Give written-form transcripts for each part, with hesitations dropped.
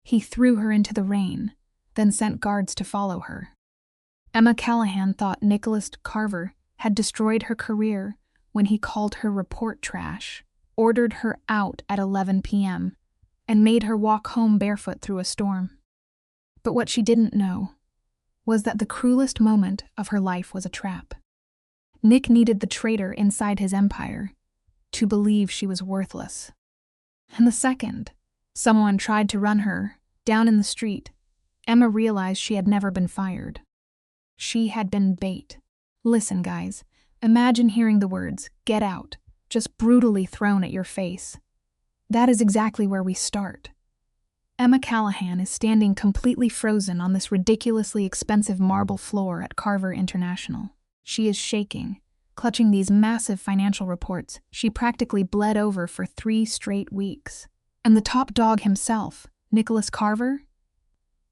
He threw her into the rain, then sent guards to follow her. Emma Callahan thought Nicholas Carver had destroyed her career when he called her report trash, ordered her out at 11 p.m., and made her walk home barefoot through a storm. But what she didn't know was that the cruelest moment of her life was a trap. Nick needed the traitor inside his empire to believe she was worthless. And the second someone tried to run her down in the street, Emma realized she had never been fired. She had been bait. Listen, guys, imagine hearing the words, "Get out," just brutally thrown at your face. That is exactly where we start. Emma Callahan is standing completely frozen on this ridiculously expensive marble floor at Carver International. She is shaking, clutching these massive financial reports she practically bled over for 3 straight weeks. And the top dog himself, Nicholas Carver?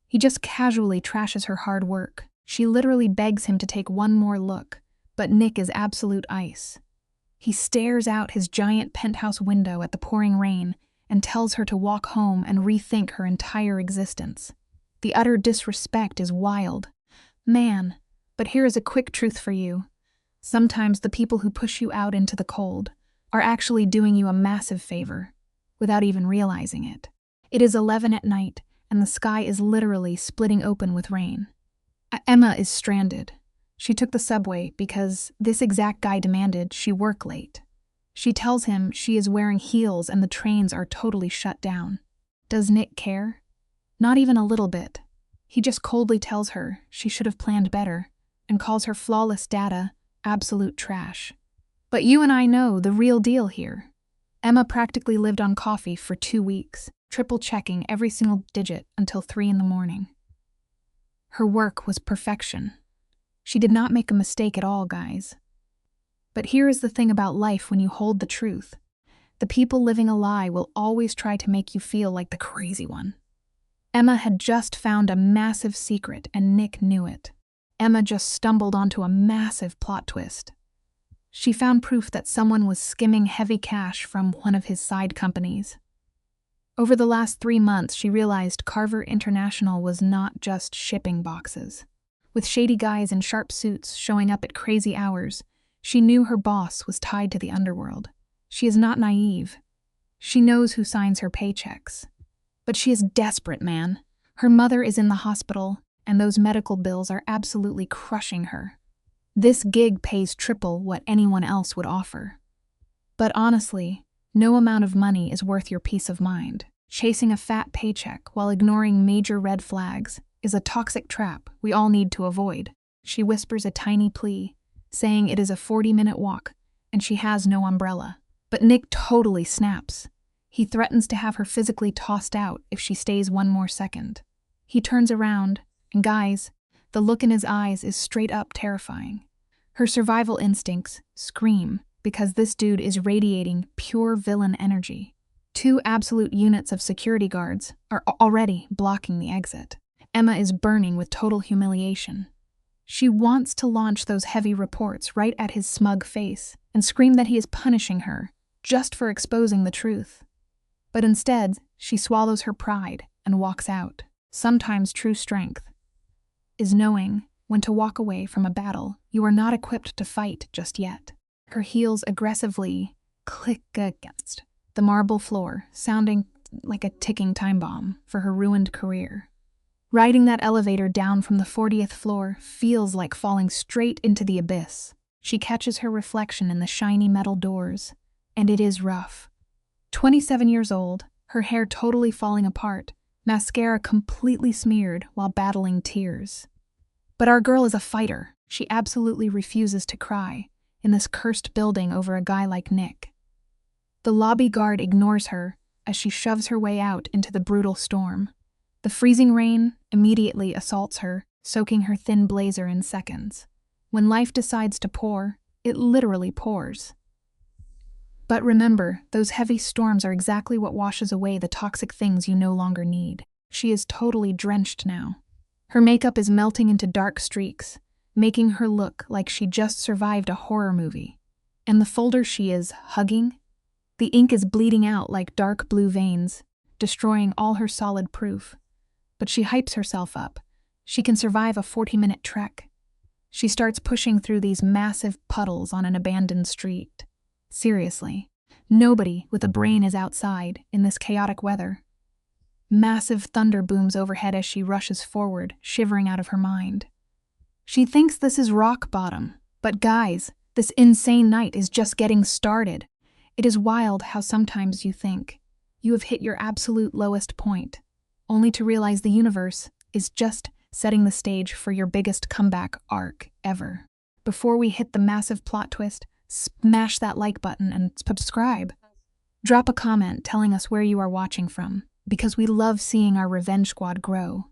He just casually trashes her hard work. She literally begs him to take one more look, but Nick is absolute ice. He stares out his giant penthouse window at the pouring rain and tells her to walk home and rethink her entire existence. The utter disrespect is wild. Man, but here is a quick truth for you. Sometimes the people who push you out into the cold are actually doing you a massive favor, without even realizing it. It is 11 at night, and the sky is literally splitting open with rain. Emma is stranded. She took the subway because this exact guy demanded she work late. She tells him she is wearing heels and the trains are totally shut down. Does Nick care? Not even a little bit. He just coldly tells her she should have planned better and calls her flawless data absolute trash. But you and I know the real deal here. Emma practically lived on coffee for 2 weeks, triple-checking every single digit until 3 in the morning. Her work was perfection. She did not make a mistake at all, guys. But here is the thing about life when you hold the truth. The people living a lie will always try to make you feel like the crazy one. Emma had just found a massive secret and Nick knew it. Emma just stumbled onto a massive plot twist. She found proof that someone was skimming heavy cash from one of his side companies. Over the last 3 months, she realized Carver International was not just shipping boxes. With shady guys in sharp suits showing up at crazy hours, she knew her boss was tied to the underworld. She is not naive. She knows who signs her paychecks. But she is desperate, man. Her mother is in the hospital, and those medical bills are absolutely crushing her. This gig pays triple what anyone else would offer. But honestly, no amount of money is worth your peace of mind. Chasing a fat paycheck while ignoring major red flags is a toxic trap we all need to avoid. She whispers a tiny plea, saying it is a 40-minute walk and she has no umbrella. But Nick totally snaps. He threatens to have her physically tossed out if she stays 1 more second. He turns around, and guys, the look in his eyes is straight up terrifying. Her survival instincts scream because this dude is radiating pure villain energy. 2 absolute units of security guards are already blocking the exit. Emma is burning with total humiliation. She wants to launch those heavy reports right at his smug face and scream that he is punishing her just for exposing the truth. But instead, she swallows her pride and walks out. Sometimes true strength is knowing when to walk away from a battle you are not equipped to fight just yet. Her heels aggressively click against the marble floor, sounding like a ticking time bomb for her ruined career. Riding that elevator down from the 40th floor feels like falling straight into the abyss. She catches her reflection in the shiny metal doors, and it is rough. 27 years old, her hair totally falling apart, mascara completely smeared while battling tears. But our girl is a fighter. She absolutely refuses to cry in this cursed building over a guy like Nick. The lobby guard ignores her as she shoves her way out into the brutal storm. The freezing rain immediately assaults her, soaking her thin blazer in seconds. When life decides to pour, it literally pours. But remember, those heavy storms are exactly what washes away the toxic things you no longer need. She is totally drenched now. Her makeup is melting into dark streaks, making her look like she just survived a horror movie. And the folder she is hugging? The ink is bleeding out like dark blue veins, destroying all her solid proof. but she hypes herself up. She can survive a 40-minute trek. She starts pushing through these massive puddles on an abandoned street. Seriously, nobody with a brain is outside in this chaotic weather. Massive thunder booms overhead as she rushes forward, shivering out of her mind. She thinks this is rock bottom, but guys, this insane night is just getting started. It is wild how sometimes you think you have hit your absolute lowest point, only to realize the universe is just setting the stage for your biggest comeback arc ever. Before we hit the massive plot twist, smash that like button and subscribe. Drop a comment telling us where you are watching from, because we love seeing our revenge squad grow.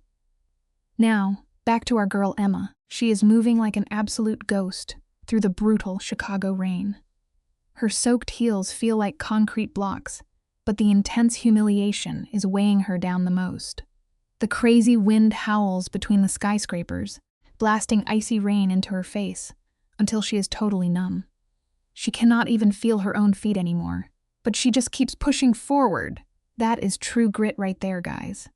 Now, back to our girl Emma. She is moving like an absolute ghost through the brutal Chicago rain. Her soaked heels feel like concrete blocks, but the intense humiliation is weighing her down the most. The crazy wind howls between the skyscrapers, blasting icy rain into her face until she is totally numb. She cannot even feel her own feet anymore, but she just keeps pushing forward. That is true grit right there, guys.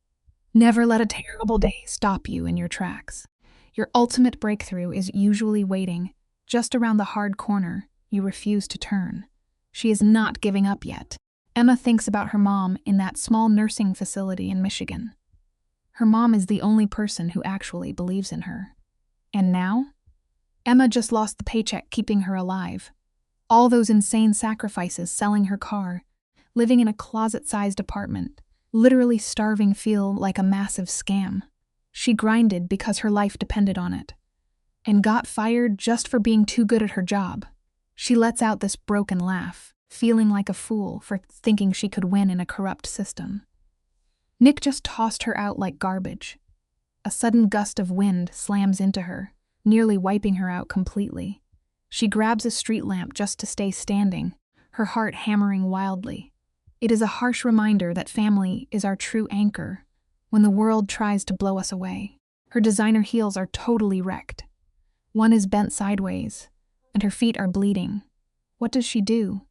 Never let a terrible day stop you in your tracks. Your ultimate breakthrough is usually waiting just around the hard corner you refuse to turn. She is not giving up yet. Emma thinks about her mom in that small nursing facility in Michigan. Her mom is the only person who actually believes in her. And now? Emma just lost the paycheck keeping her alive. All those insane sacrifices, selling her car, living in a closet-sized apartment, literally starving feel like a massive scam. She grinded because her life depended on it, and got fired just for being too good at her job. She lets out this broken laugh, feeling like a fool for thinking she could win in a corrupt system. Nick just tossed her out like garbage. A sudden gust of wind slams into her, nearly wiping her out completely. She grabs a street lamp just to stay standing, her heart hammering wildly. It is a harsh reminder that family is our true anchor when the world tries to blow us away. Her designer heels are totally wrecked. One is bent sideways, and her feet are bleeding. What does she do?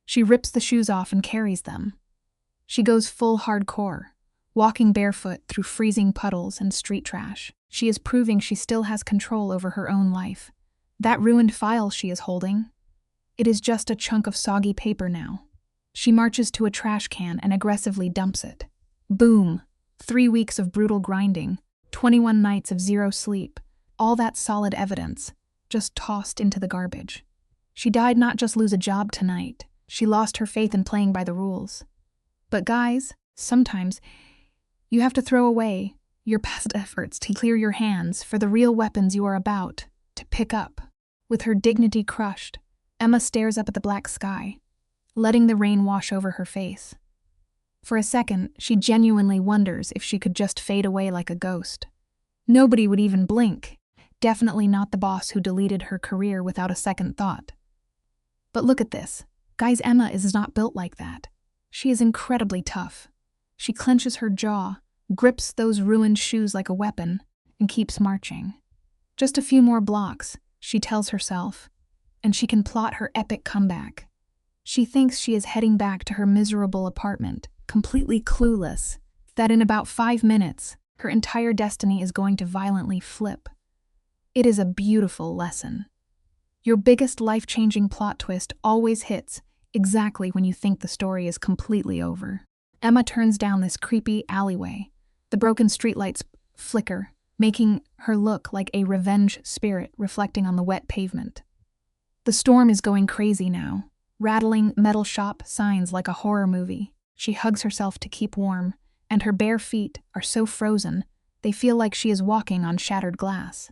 She rips the shoes off and carries them. She goes full hardcore, walking barefoot through freezing puddles and street trash. She is proving she still has control over her own life. That ruined file she is holding, it is just a chunk of soggy paper now. She marches to a trash can and aggressively dumps it. Boom! 3 weeks of brutal grinding, 21 nights of zero sleep, all that solid evidence, just tossed into the garbage. She died not just lose a job tonight, she lost her faith in playing by the rules. But guys, sometimes you have to throw away your past efforts to clear your hands for the real weapons you are about to pick up. With her dignity crushed, Emma stares up at the black sky, letting the rain wash over her face. For a second, she genuinely wonders if she could just fade away like a ghost. Nobody would even blink. Definitely not the boss who deleted her career without a second thought. But look at this. Guys, Emma is not built like that. She is incredibly tough. She clenches her jaw, grips those ruined shoes like a weapon, and keeps marching. Just a few more blocks, she tells herself, and she can plot her epic comeback. She thinks she is heading back to her miserable apartment, completely clueless that in about 5 minutes, her entire destiny is going to violently flip. It is a beautiful lesson. Your biggest life-changing plot twist always hits exactly when you think the story is completely over. Emma turns down this creepy alleyway. The broken streetlights flicker, making her look like a revenge spirit reflecting on the wet pavement. The storm is going crazy now, rattling metal shop signs like a horror movie. She hugs herself to keep warm, and her bare feet are so frozen, they feel like she is walking on shattered glass.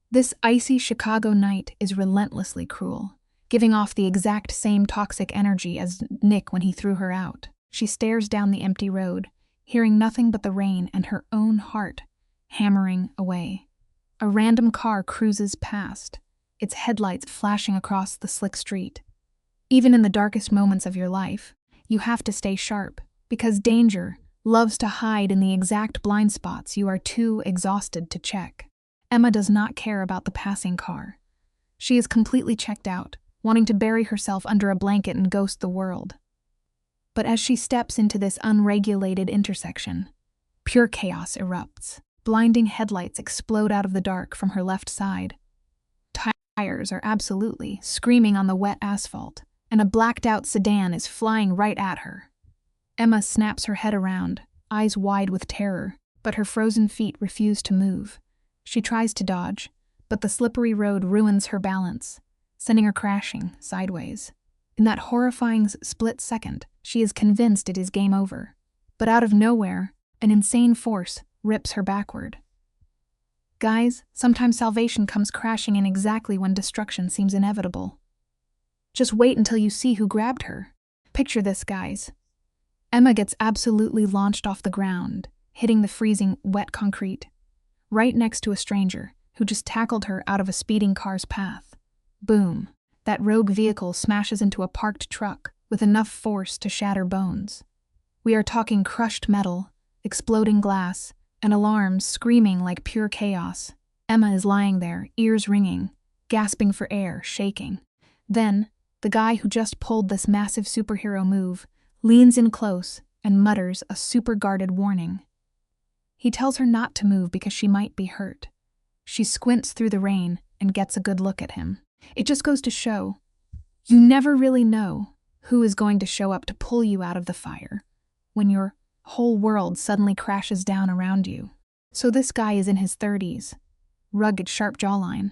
This icy Chicago night is relentlessly cruel, giving off the exact same toxic energy as Nick when he threw her out. She stares down the empty road, hearing nothing but the rain and her own heart hammering away. A random car cruises past, its headlights flashing across the slick street. Even in the darkest moments of your life, you have to stay sharp, because danger loves to hide in the exact blind spots you are too exhausted to check. Emma does not care about the passing car. She is completely checked out, wanting to bury herself under a blanket and ghost the world. But as she steps into this unregulated intersection, Pure chaos erupts. Blinding headlights explode out of the dark from her left side. Tires are absolutely screaming on the wet asphalt, and a blacked-out sedan is flying right at her. Emma snaps her head around, eyes wide with terror, but her frozen feet refuse to move. She tries to dodge, but the slippery road ruins her balance, sending her crashing sideways. In that horrifying split second, she is convinced it is game over. But out of nowhere, an insane force rips her backward. Guys, sometimes salvation comes crashing in exactly when destruction seems inevitable. Just wait until you see who grabbed her. Picture this, guys. Emma gets absolutely launched off the ground, hitting the freezing, wet concrete, right next to a stranger who just tackled her out of a speeding car's path. Boom. That rogue vehicle smashes into a parked truck with enough force to shatter bones. We are talking crushed metal, exploding glass, and alarms screaming like pure chaos. Emma is lying there, ears ringing, gasping for air, shaking. Then, the guy who just pulled this massive superhero move leans in close and mutters a super-guarded warning. He tells her not to move because she might be hurt. She squints through the rain and gets a good look at him. It just goes to show, you never really know who is going to show up to pull you out of the fire when your whole world suddenly crashes down around you. So this guy is in his 30s, rugged, sharp jawline,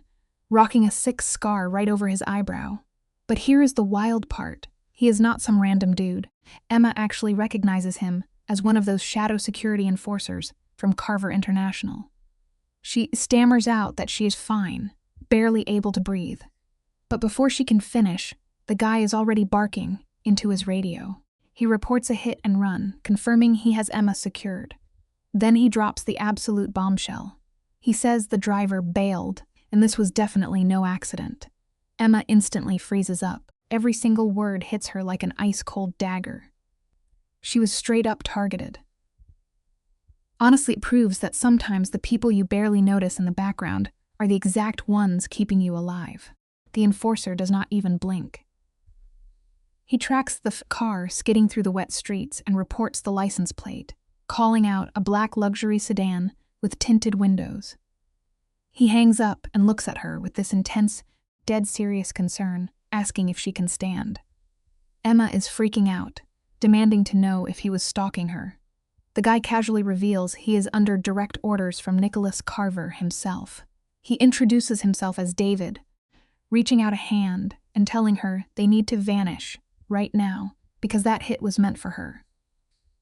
rocking a sick scar right over his eyebrow. But here is the wild part. He is not some random dude. Emma actually recognizes him as one of those shadow security enforcers from Carver International. She stammers out that she is fine, barely able to breathe. But before she can finish, the guy is already barking into his radio. He reports a hit and run, confirming he has Emma secured. Then he drops the absolute bombshell. He says the driver bailed, and this was definitely no accident. Emma instantly freezes up. Every single word hits her like an ice-cold dagger. She was straight up targeted. Honestly, it proves that sometimes the people you barely notice in the background are the exact ones keeping you alive. The enforcer does not even blink. He tracks the car skidding through the wet streets and reports the license plate, calling out a black luxury sedan with tinted windows. He hangs up and looks at her with this intense, dead serious concern, asking if she can stand. Emma is freaking out, demanding to know if he was stalking her. The guy casually reveals he is under direct orders from Nicholas Carver himself. He introduces himself as David, reaching out a hand and telling her they need to vanish right now because that hit was meant for her.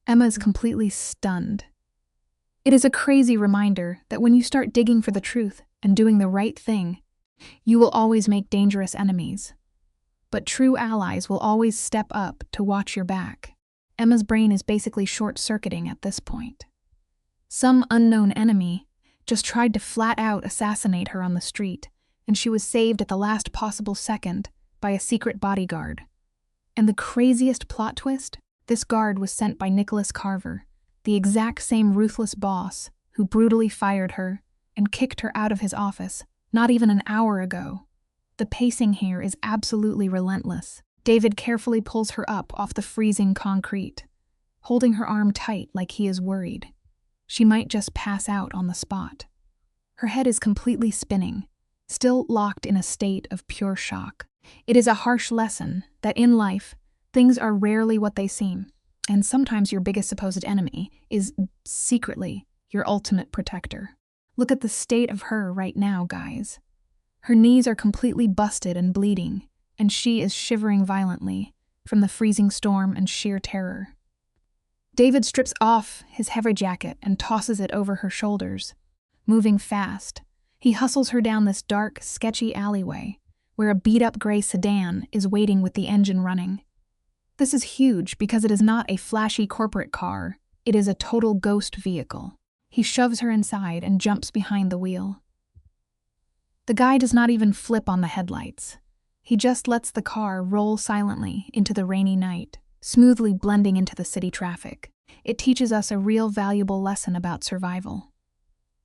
Emma is completely stunned. It is a crazy reminder that when you start digging for the truth and doing the right thing, you will always make dangerous enemies. But true allies will always step up to watch your back. Emma's brain is basically short-circuiting at this point. Some unknown enemy just tried to flat-out assassinate her on the street, and she was saved at the last possible second by a secret bodyguard. And the craziest plot twist? This guard was sent by Nicholas Carver, the exact same ruthless boss who brutally fired her and kicked her out of his office not even an hour ago. The pacing here is absolutely relentless. David carefully pulls her up off the freezing concrete, holding her arm tight like he is worried. She might just pass out on the spot. Her head is completely spinning, still locked in a state of pure shock. It is a harsh lesson that in life, things are rarely what they seem, and sometimes your biggest supposed enemy is secretly your ultimate protector. Look at the state of her right now, guys. Her knees are completely busted and bleeding, and she is shivering violently from the freezing storm and sheer terror. David strips off his heavy jacket and tosses it over her shoulders. Moving fast, he hustles her down this dark, sketchy alleyway, where a beat-up gray sedan is waiting with the engine running. This is huge because it is not a flashy corporate car, it is a total ghost vehicle. He shoves her inside and jumps behind the wheel. The guy does not even flip on the headlights. He just lets the car roll silently into the rainy night, smoothly blending into the city traffic. It teaches us a real valuable lesson about survival.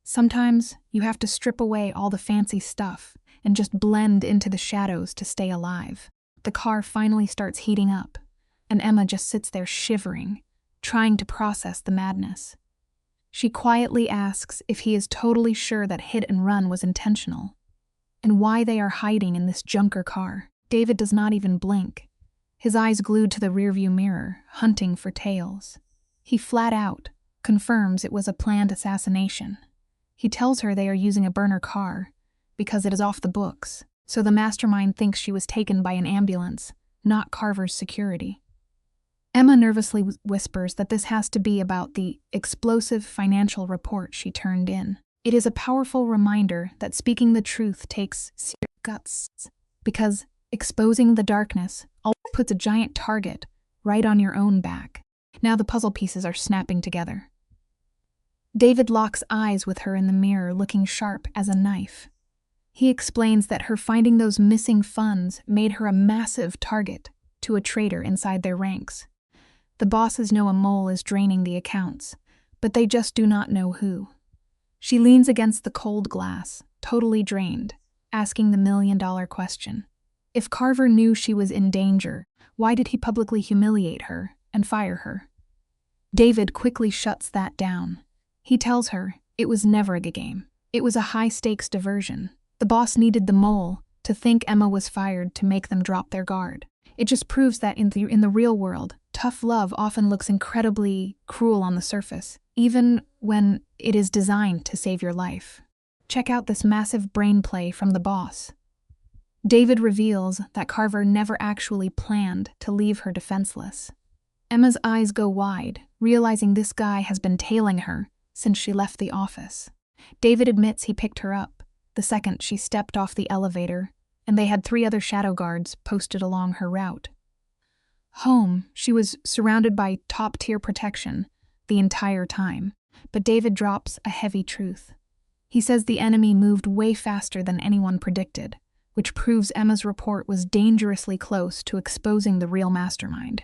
Sometimes you have to strip away all the fancy stuff and just blend into the shadows to stay alive. The car finally starts heating up, and Emma just sits there shivering, trying to process the madness. She quietly asks if he is totally sure that hit and run was intentional, and why they are hiding in this junker car. David does not even blink, his eyes glued to the rearview mirror, hunting for tails. He flat out confirms it was a planned assassination. He tells her they are using a burner car because it is off the books, so the mastermind thinks she was taken by an ambulance, not Carver's security. Emma nervously whispers that this has to be about the explosive financial report she turned in. It is a powerful reminder that speaking the truth takes serious guts, because exposing the darkness always puts a giant target right on your own back. Now the puzzle pieces are snapping together. David locks eyes with her in the mirror, looking sharp as a knife. He explains that her finding those missing funds made her a massive target to a traitor inside their ranks. The bosses know a mole is draining the accounts, but they just do not know who. She leans against the cold glass, totally drained, asking the million-dollar question. If Carver knew she was in danger, why did he publicly humiliate her and fire her? David quickly shuts that down. He tells her it was never a game. It was a high-stakes diversion. The boss needed the mole to think Emma was fired to make them drop their guard. It just proves that in the real world, tough love often looks incredibly cruel on the surface, even when it is designed to save your life. Check out this massive brain play from the boss. David reveals that Carver never actually planned to leave her defenseless. Emma's eyes go wide, realizing this guy has been tailing her since she left the office. David admits he picked her up the second she stepped off the elevator, and they had 3 other shadow guards posted along her route. Home, she was surrounded by top-tier protection the entire time, but David drops a heavy truth. He says the enemy moved way faster than anyone predicted, which proves Emma's report was dangerously close to exposing the real mastermind.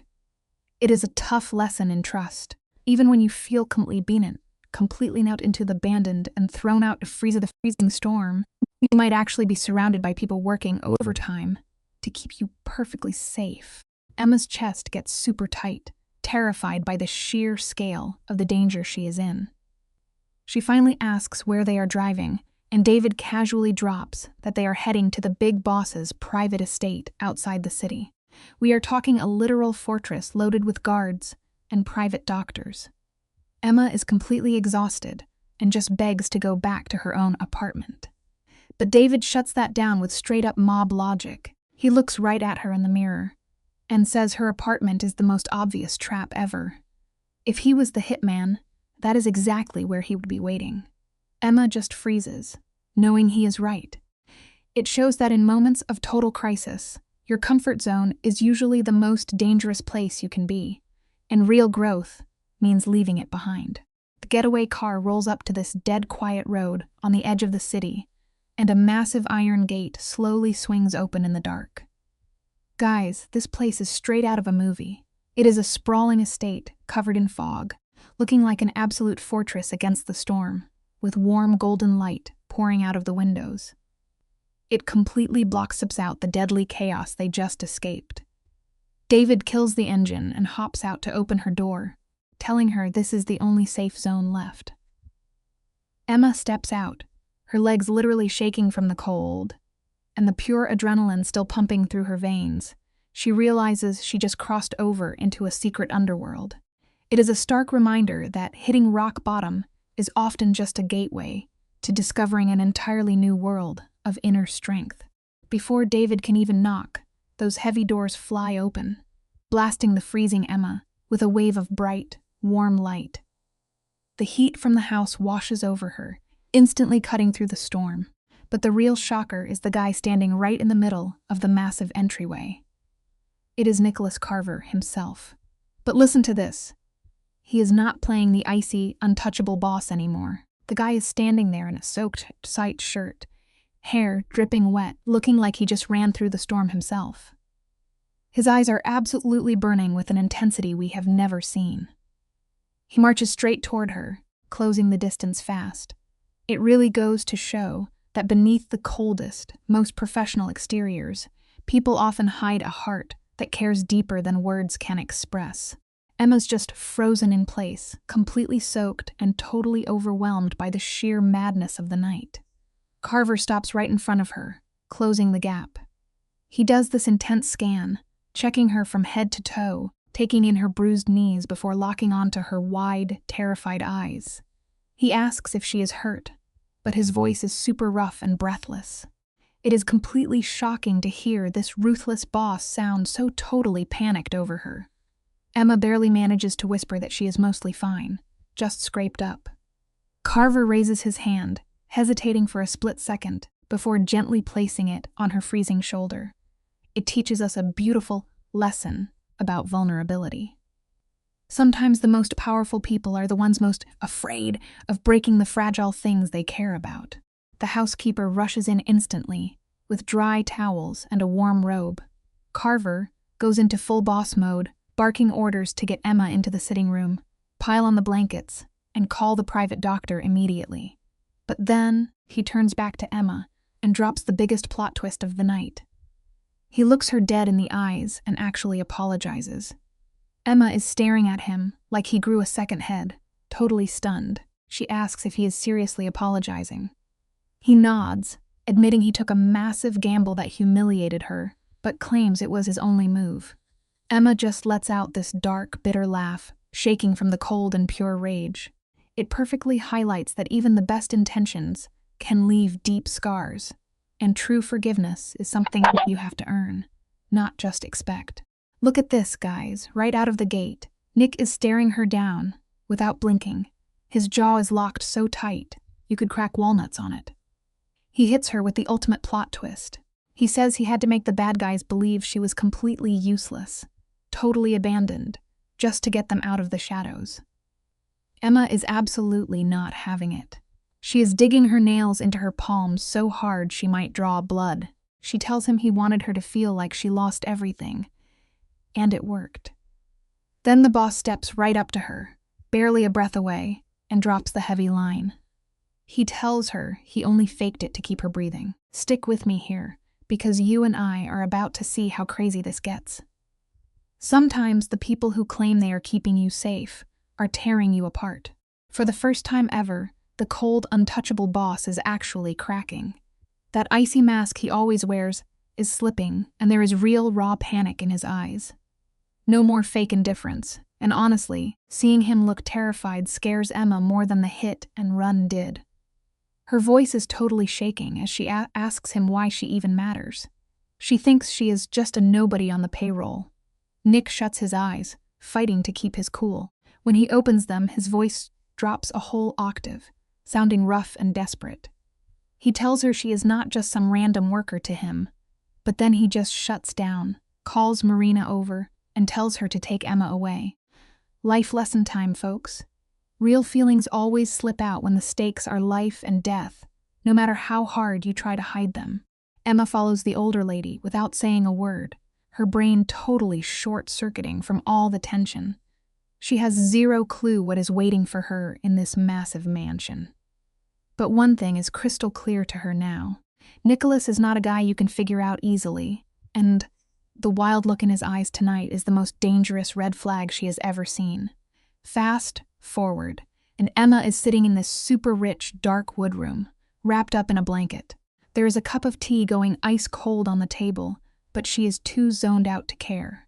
It is a tough lesson in trust. Even when you feel completely out into the abandoned and thrown out to freeze of the freezing storm, you might actually be surrounded by people working overtime to keep you perfectly safe. Emma's chest gets super tight, terrified by the sheer scale of the danger she is in. She finally asks where they are driving, and David casually drops that they are heading to the big boss's private estate outside the city. We are talking a literal fortress loaded with guards and private doctors. Emma is completely exhausted and just begs to go back to her own apartment. But David shuts that down with straight-up mob logic. He looks right at her in the mirror and says her apartment is the most obvious trap ever. If he was the hitman, that is exactly where he would be waiting. Emma just freezes, knowing he is right. It shows that in moments of total crisis, your comfort zone is usually the most dangerous place you can be, and real growth means leaving it behind. The getaway car rolls up to this dead quiet road on the edge of the city, and a massive iron gate slowly swings open in the dark. Guys, this place is straight out of a movie. It is a sprawling estate covered in fog, looking like an absolute fortress against the storm, with warm golden light pouring out of the windows. It completely blocks out the deadly chaos they just escaped. David kills the engine and hops out to open her door, telling her this is the only safe zone left. Emma steps out, her legs literally shaking from the cold, and the pure adrenaline still pumping through her veins. She realizes she just crossed over into a secret underworld. It is a stark reminder that hitting rock bottom is often just a gateway to discovering an entirely new world of inner strength. Before David can even knock, those heavy doors fly open, blasting the freezing Emma with a wave of bright, warm light. The heat from the house washes over her, instantly cutting through the storm. But the real shocker is the guy standing right in the middle of the massive entryway. It is Nicholas Carver himself. But listen to this. He is not playing the icy, untouchable boss anymore. The guy is standing there in a soaked, tight shirt, hair dripping wet, looking like he just ran through the storm himself. His eyes are absolutely burning with an intensity we have never seen. He marches straight toward her, closing the distance fast. It really goes to show that beneath the coldest, most professional exteriors, people often hide a heart that cares deeper than words can express. Emma's just frozen in place, completely soaked and totally overwhelmed by the sheer madness of the night. Carver stops right in front of her, closing the gap. He does this intense scan, checking her from head to toe, taking in her bruised knees before locking onto her wide, terrified eyes. He asks if she is hurt, but his voice is super rough and breathless. It is completely shocking to hear this ruthless boss sound so totally panicked over her. Emma barely manages to whisper that she is mostly fine, just scraped up. Carver raises his hand, hesitating for a split second before gently placing it on her freezing shoulder. It teaches us a beautiful lesson about vulnerability. Sometimes the most powerful people are the ones most afraid of breaking the fragile things they care about. The housekeeper rushes in instantly, with dry towels and a warm robe. Carver goes into full boss mode, barking orders to get Emma into the sitting room, pile on the blankets, and call the private doctor immediately. But then he turns back to Emma and drops the biggest plot twist of the night. He looks her dead in the eyes and actually apologizes. Emma is staring at him like he grew a second head, totally stunned. She asks if he is seriously apologizing. He nods, admitting he took a massive gamble that humiliated her, but claims it was his only move. Emma just lets out this dark, bitter laugh, shaking from the cold and pure rage. It perfectly highlights that even the best intentions can leave deep scars, and true forgiveness is something you have to earn, not just expect. Look at this, guys, right out of the gate. Nick is staring her down, without blinking. His jaw is locked so tight, you could crack walnuts on it. He hits her with the ultimate plot twist. He says he had to make the bad guys believe she was completely useless, totally abandoned, just to get them out of the shadows. Emma is absolutely not having it. She is digging her nails into her palms so hard she might draw blood. She tells him he wanted her to feel like she lost everything. And it worked. Then the boss steps right up to her, barely a breath away, and drops the heavy line. He tells her he only faked it to keep her breathing. Stick with me here, because you and I are about to see how crazy this gets. Sometimes the people who claim they are keeping you safe are tearing you apart. For the first time ever, the cold, untouchable boss is actually cracking. That icy mask he always wears is slipping, and there is real, raw panic in his eyes. No more fake indifference, and honestly, seeing him look terrified scares Emma more than the hit and run did. Her voice is totally shaking as she asks him why she even matters. She thinks she is just a nobody on the payroll. Nick shuts his eyes, fighting to keep his cool. When he opens them, his voice drops a whole octave, sounding rough and desperate. He tells her she is not just some random worker to him, but then he just shuts down, calls Marina over, and tells her to take Emma away. Life lesson time, folks. Real feelings always slip out when the stakes are life and death, no matter how hard you try to hide them. Emma follows the older lady without saying a word, her brain totally short-circuiting from all the tension. She has zero clue what is waiting for her in this massive mansion. But one thing is crystal clear to her now. Nicholas is not a guy you can figure out easily, and the wild look in his eyes tonight is the most dangerous red flag she has ever seen. Fast forward, and Emma is sitting in this super rich, dark wood room, wrapped up in a blanket. There is a cup of tea going ice cold on the table, but she is too zoned out to care.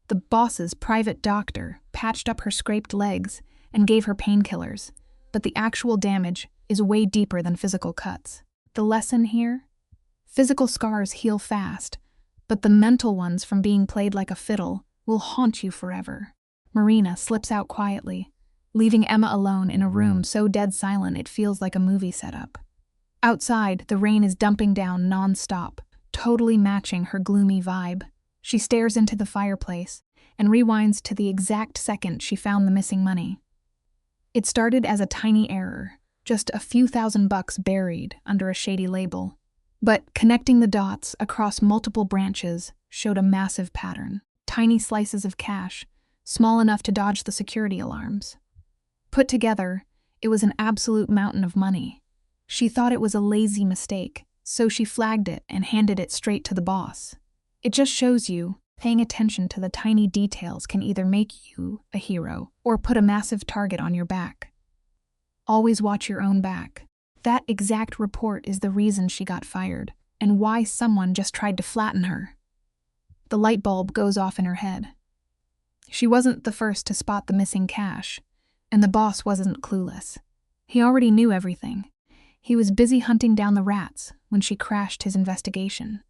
The boss's private doctor patched up her scraped legs and gave her painkillers, but the actual damage is way deeper than physical cuts. The lesson here? Physical scars heal fast, but the mental ones from being played like a fiddle will haunt you forever. Marina slips out quietly, leaving Emma alone in a room so dead silent it feels like a movie setup. Outside, the rain is dumping down non-stop, totally matching her gloomy vibe. She stares into the fireplace and rewinds to the exact second she found the missing money. It started as a tiny error, just a few $1,000 buried under a shady label. But connecting the dots across multiple branches showed a massive pattern. Tiny slices of cash, small enough to dodge the security alarms. Put together, it was an absolute mountain of money. She thought it was a lazy mistake, so she flagged it and handed it straight to the boss. It just shows you, Paying attention to the tiny details can either make you a hero or put a massive target on your back. Always watch your own back. That exact report is the reason she got fired, and why someone just tried to flatten her. The light bulb goes off in her head. She wasn't the first to spot the missing cash, and the boss wasn't clueless. He already knew everything. He was busy hunting down the rats when she crashed his investigation.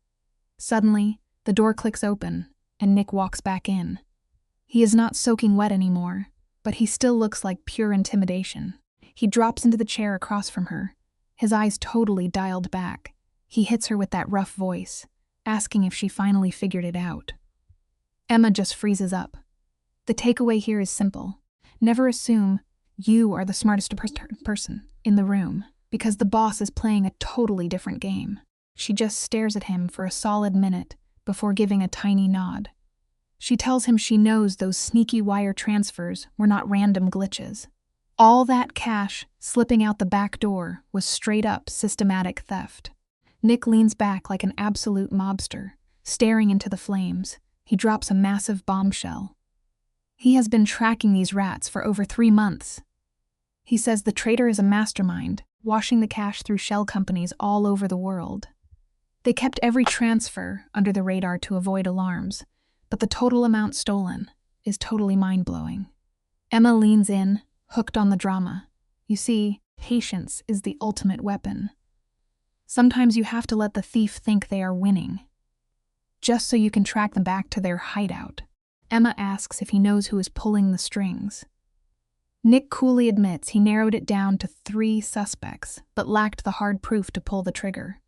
Suddenly, the door clicks open, and Nick walks back in. He is not soaking wet anymore, but he still looks like pure intimidation. He drops into the chair across from her, his eyes totally dialed back. He hits her with that rough voice, asking if she finally figured it out. Emma just freezes up. The takeaway here is simple. Never assume you are the smartest person in the room, because the boss is playing a totally different game. She just stares at him for a solid minute before giving a tiny nod. She tells him she knows those sneaky wire transfers were not random glitches. All that cash slipping out the back door was straight-up systematic theft. Nick leans back like an absolute mobster, staring into the flames. He drops a massive bombshell. He has been tracking these rats for over 3 months. He says the traitor is a mastermind, washing the cash through shell companies all over the world. They kept every transfer under the radar to avoid alarms, but the total amount stolen is totally mind-blowing. Emma leans in, hooked on the drama. You see, patience is the ultimate weapon. Sometimes you have to let the thief think they are winning, just so you can track them back to their hideout. Emma asks if he knows who is pulling the strings. Nick coolly admits he narrowed it down to 3 suspects, but lacked the hard proof to pull the trigger.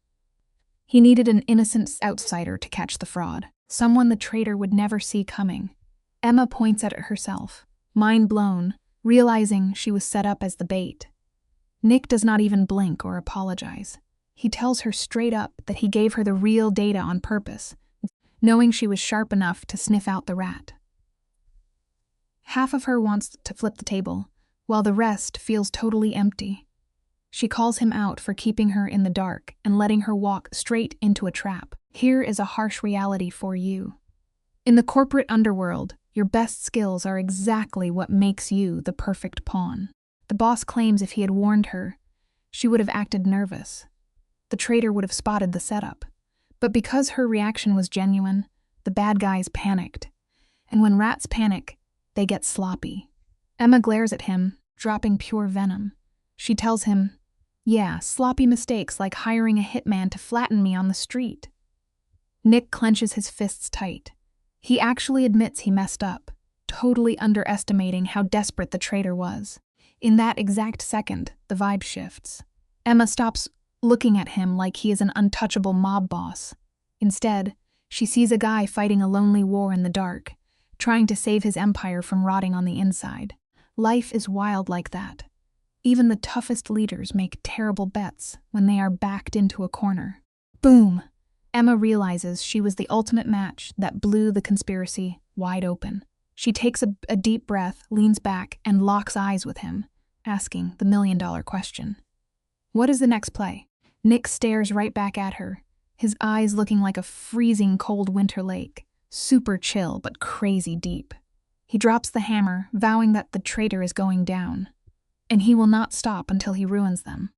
He needed an innocent outsider to catch the fraud, someone the traitor would never see coming. Emma points at it herself, mind blown, realizing she was set up as the bait. Nick does not even blink or apologize. He tells her straight up that he gave her the real data on purpose, knowing she was sharp enough to sniff out the rat. Half of her wants to flip the table, while the rest feels totally empty. She calls him out for keeping her in the dark and letting her walk straight into a trap. Here is a harsh reality for you. In the corporate underworld, your best skills are exactly what makes you the perfect pawn. The boss claims if he had warned her, she would have acted nervous. The traitor would have spotted the setup. But because her reaction was genuine, the bad guys panicked. And when rats panic, they get sloppy. Emma glares at him, dropping pure venom. She tells him, "Yeah, sloppy mistakes like hiring a hitman to flatten me on the street." Nick clenches his fists tight. He actually admits he messed up, totally underestimating how desperate the traitor was. In that exact second, the vibe shifts. Emma stops looking at him like he is an untouchable mob boss. Instead, she sees a guy fighting a lonely war in the dark, trying to save his empire from rotting on the inside. Life is wild like that. Even the toughest leaders make terrible bets when they are backed into a corner. Boom! Emma realizes she was the ultimate match that blew the conspiracy wide open. She takes a deep breath, leans back, and locks eyes with him, asking the million-dollar question. What is the next play? Nick stares right back at her, his eyes looking like a freezing cold winter lake, super chill but crazy deep. He drops the hammer, vowing that the traitor is going down, and he will not stop until he ruins them.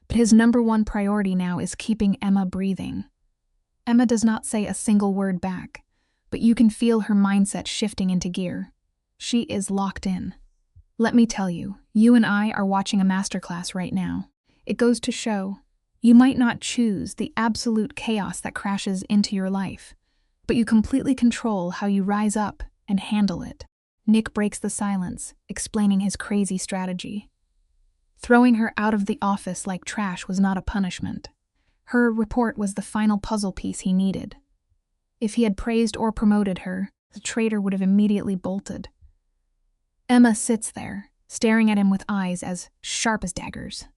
But his #1 priority now is keeping Emma breathing. Emma does not say a single word back, but you can feel her mindset shifting into gear. She is locked in. Let me tell you, you and I are watching a masterclass right now. It goes to show, you might not choose the absolute chaos that crashes into your life, but you completely control how you rise up and handle it. Nick breaks the silence, explaining his crazy strategy. Throwing her out of the office like trash was not a punishment. Her report was the final puzzle piece he needed. If he had praised or promoted her, the traitor would have immediately bolted. Emma sits there, staring at him with eyes as sharp as daggers.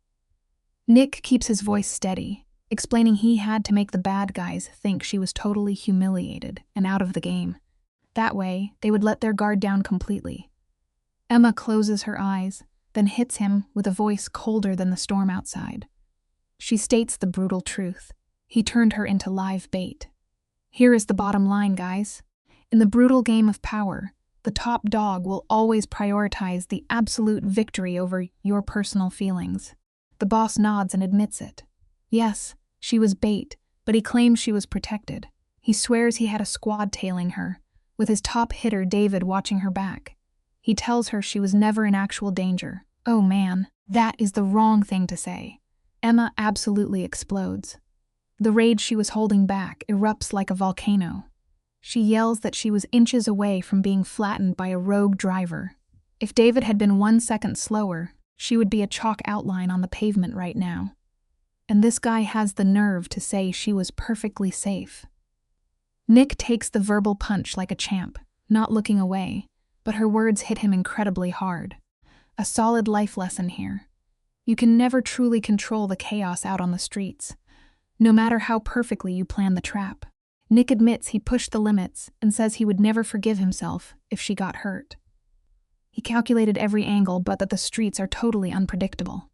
Nick keeps his voice steady, explaining he had to make the bad guys think she was totally humiliated and out of the game. That way, they would let their guard down completely. Emma closes her eyes, then hits him with a voice colder than the storm outside. She states the brutal truth. He turned her into live bait. Here is the bottom line, guys. In the brutal game of power, the top dog will always prioritize the absolute victory over your personal feelings. The boss nods and admits it. Yes, she was bait, but he claims she was protected. He swears he had a squad tailing her, with his top hitter David watching her back. He tells her she was never in actual danger. Oh man, that is the wrong thing to say. Emma absolutely explodes. The rage she was holding back erupts like a volcano. She yells that she was inches away from being flattened by a rogue driver. If David had been 1 second slower, she would be a chalk outline on the pavement right now. And this guy has the nerve to say she was perfectly safe. Nick takes the verbal punch like a champ, not looking away, but her words hit him incredibly hard. A solid life lesson here. You can never truly control the chaos out on the streets, no matter how perfectly you plan the trap. Nick admits he pushed the limits and says he would never forgive himself if she got hurt. He calculated every angle but that the streets are totally unpredictable.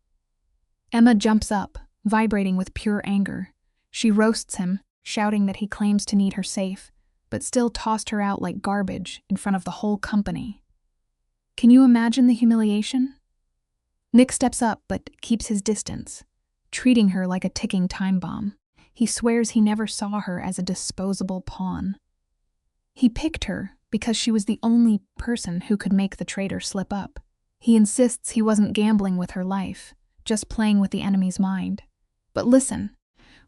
Emma jumps up, vibrating with pure anger. She roasts him, shouting that he claims to need her safe, but still tossed her out like garbage in front of the whole company. Can you imagine the humiliation? Nick steps up but keeps his distance, treating her like a ticking time bomb. He swears he never saw her as a disposable pawn. He picked her because she was the only person who could make the traitor slip up. He insists he wasn't gambling with her life, just playing with the enemy's mind. But listen,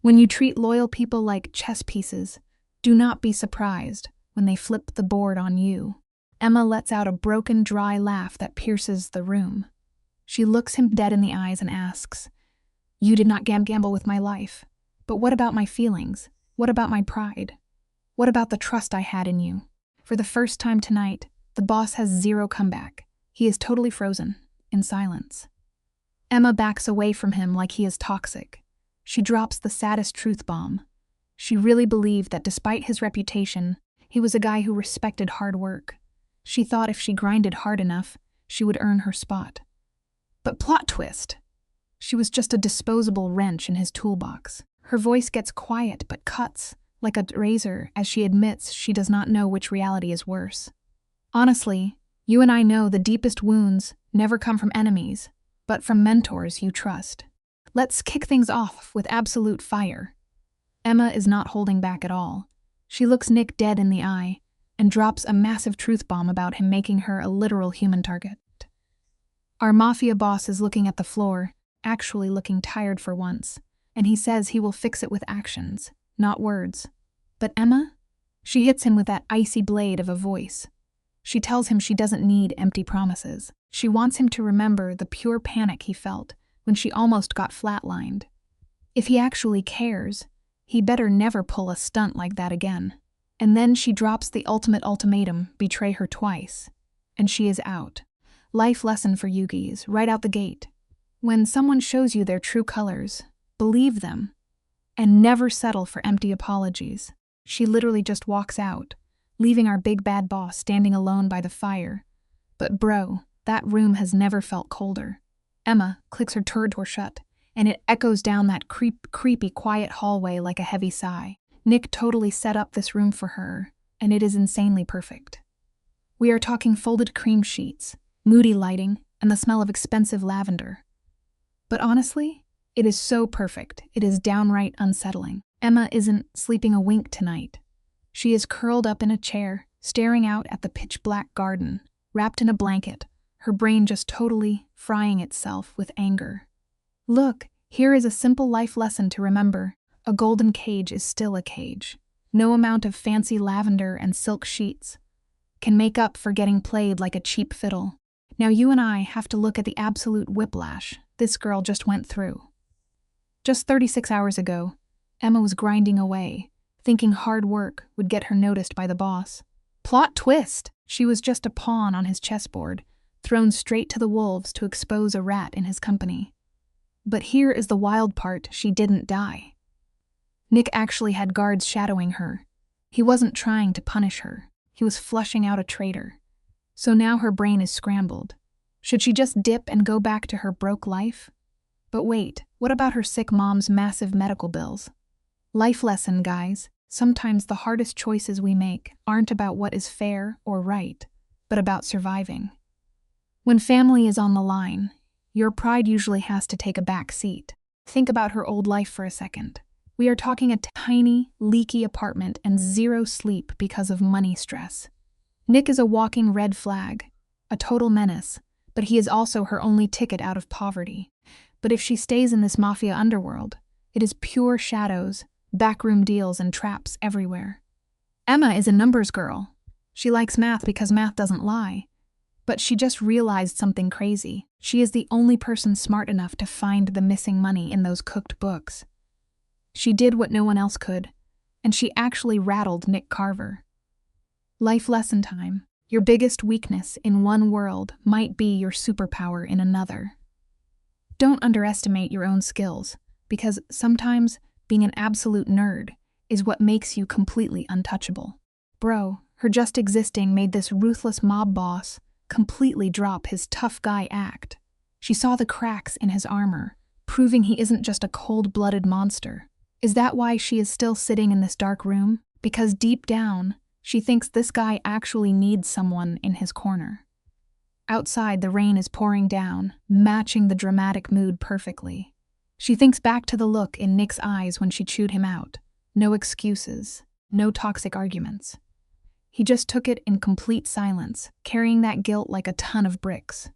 when you treat loyal people like chess pieces, do not be surprised when they flip the board on you. Emma lets out a broken, dry laugh that pierces the room. She looks him dead in the eyes and asks, "You did not gamble with my life. But what about my feelings? What about my pride? What about the trust I had in you?" For the first time tonight, the boss has zero comeback. He is totally frozen, in silence. Emma backs away from him like he is toxic. She drops the saddest truth bomb. She really believed that despite his reputation, he was a guy who respected hard work. She thought if she grinded hard enough, she would earn her spot. But plot twist! She was just a disposable wrench in his toolbox. Her voice gets quiet but cuts, like a razor, as she admits she does not know which reality is worse. Honestly, you and I know the deepest wounds never come from enemies, but from mentors you trust. Let's kick things off with absolute fire. Emma is not holding back at all. She looks Nick dead in the eye and drops a massive truth bomb about him, making her a literal human target. Our Mafia boss is looking at the floor, actually looking tired for once, and he says he will fix it with actions, not words. But Emma? She hits him with that icy blade of a voice. She tells him she doesn't need empty promises. She wants him to remember the pure panic he felt when she almost got flatlined. If he actually cares, he better never pull a stunt like that again. And then she drops the ultimate ultimatum, betray her twice. And she is out. Life lesson for Yugis, right out the gate. When someone shows you their true colors, believe them, and never settle for empty apologies. She literally just walks out, leaving our big bad boss standing alone by the fire. But bro, that room has never felt colder. Emma clicks her turret door shut, and it echoes down that creepy, quiet hallway like a heavy sigh. Nick totally set up this room for her, and it is insanely perfect. We are talking folded cream sheets, moody lighting, and the smell of expensive lavender. But honestly, it is so perfect, it is downright unsettling. Emma isn't sleeping a wink tonight. She is curled up in a chair, staring out at the pitch-black garden, wrapped in a blanket, her brain just totally frying itself with anger. Look, here is a simple life lesson to remember. A golden cage is still a cage. No amount of fancy lavender and silk sheets can make up for getting played like a cheap fiddle. Now you and I have to look at the absolute whiplash this girl just went through. Just 36 hours ago, Emma was grinding away, thinking hard work would get her noticed by the boss. Plot twist! She was just a pawn on his chessboard, thrown straight to the wolves to expose a rat in his company. But here is the wild part: she didn't die. Nick actually had guards shadowing her. He wasn't trying to punish her. He was flushing out a traitor. So now her brain is scrambled. Should she just dip and go back to her broke life? But wait, what about her sick mom's massive medical bills? Life lesson, guys. Sometimes the hardest choices we make aren't about what is fair or right, but about surviving. When family is on the line, your pride usually has to take a back seat. Think about her old life for a second. We are talking a tiny, leaky apartment and zero sleep because of money stress. Nick is a walking red flag, a total menace, but he is also her only ticket out of poverty. But if she stays in this mafia underworld, it is pure shadows, backroom deals, and traps everywhere. Emma is a numbers girl. She likes math because math doesn't lie. But she just realized something crazy. She is the only person smart enough to find the missing money in those cooked books. She did what no one else could, and she actually rattled Nick Carver. Life lesson time. Your biggest weakness in one world might be your superpower in another. Don't underestimate your own skills, because sometimes being an absolute nerd is what makes you completely untouchable. Bro, her just existing made this ruthless mob boss completely drop his tough guy act. She saw the cracks in his armor, proving he isn't just a cold-blooded monster. Is that why she is still sitting in this dark room? Because deep down, she thinks this guy actually needs someone in his corner. Outside, the rain is pouring down, matching the dramatic mood perfectly. She thinks back to the look in Nick's eyes when she chewed him out. No excuses, no toxic arguments. He just took it in complete silence, carrying that guilt like a ton of bricks.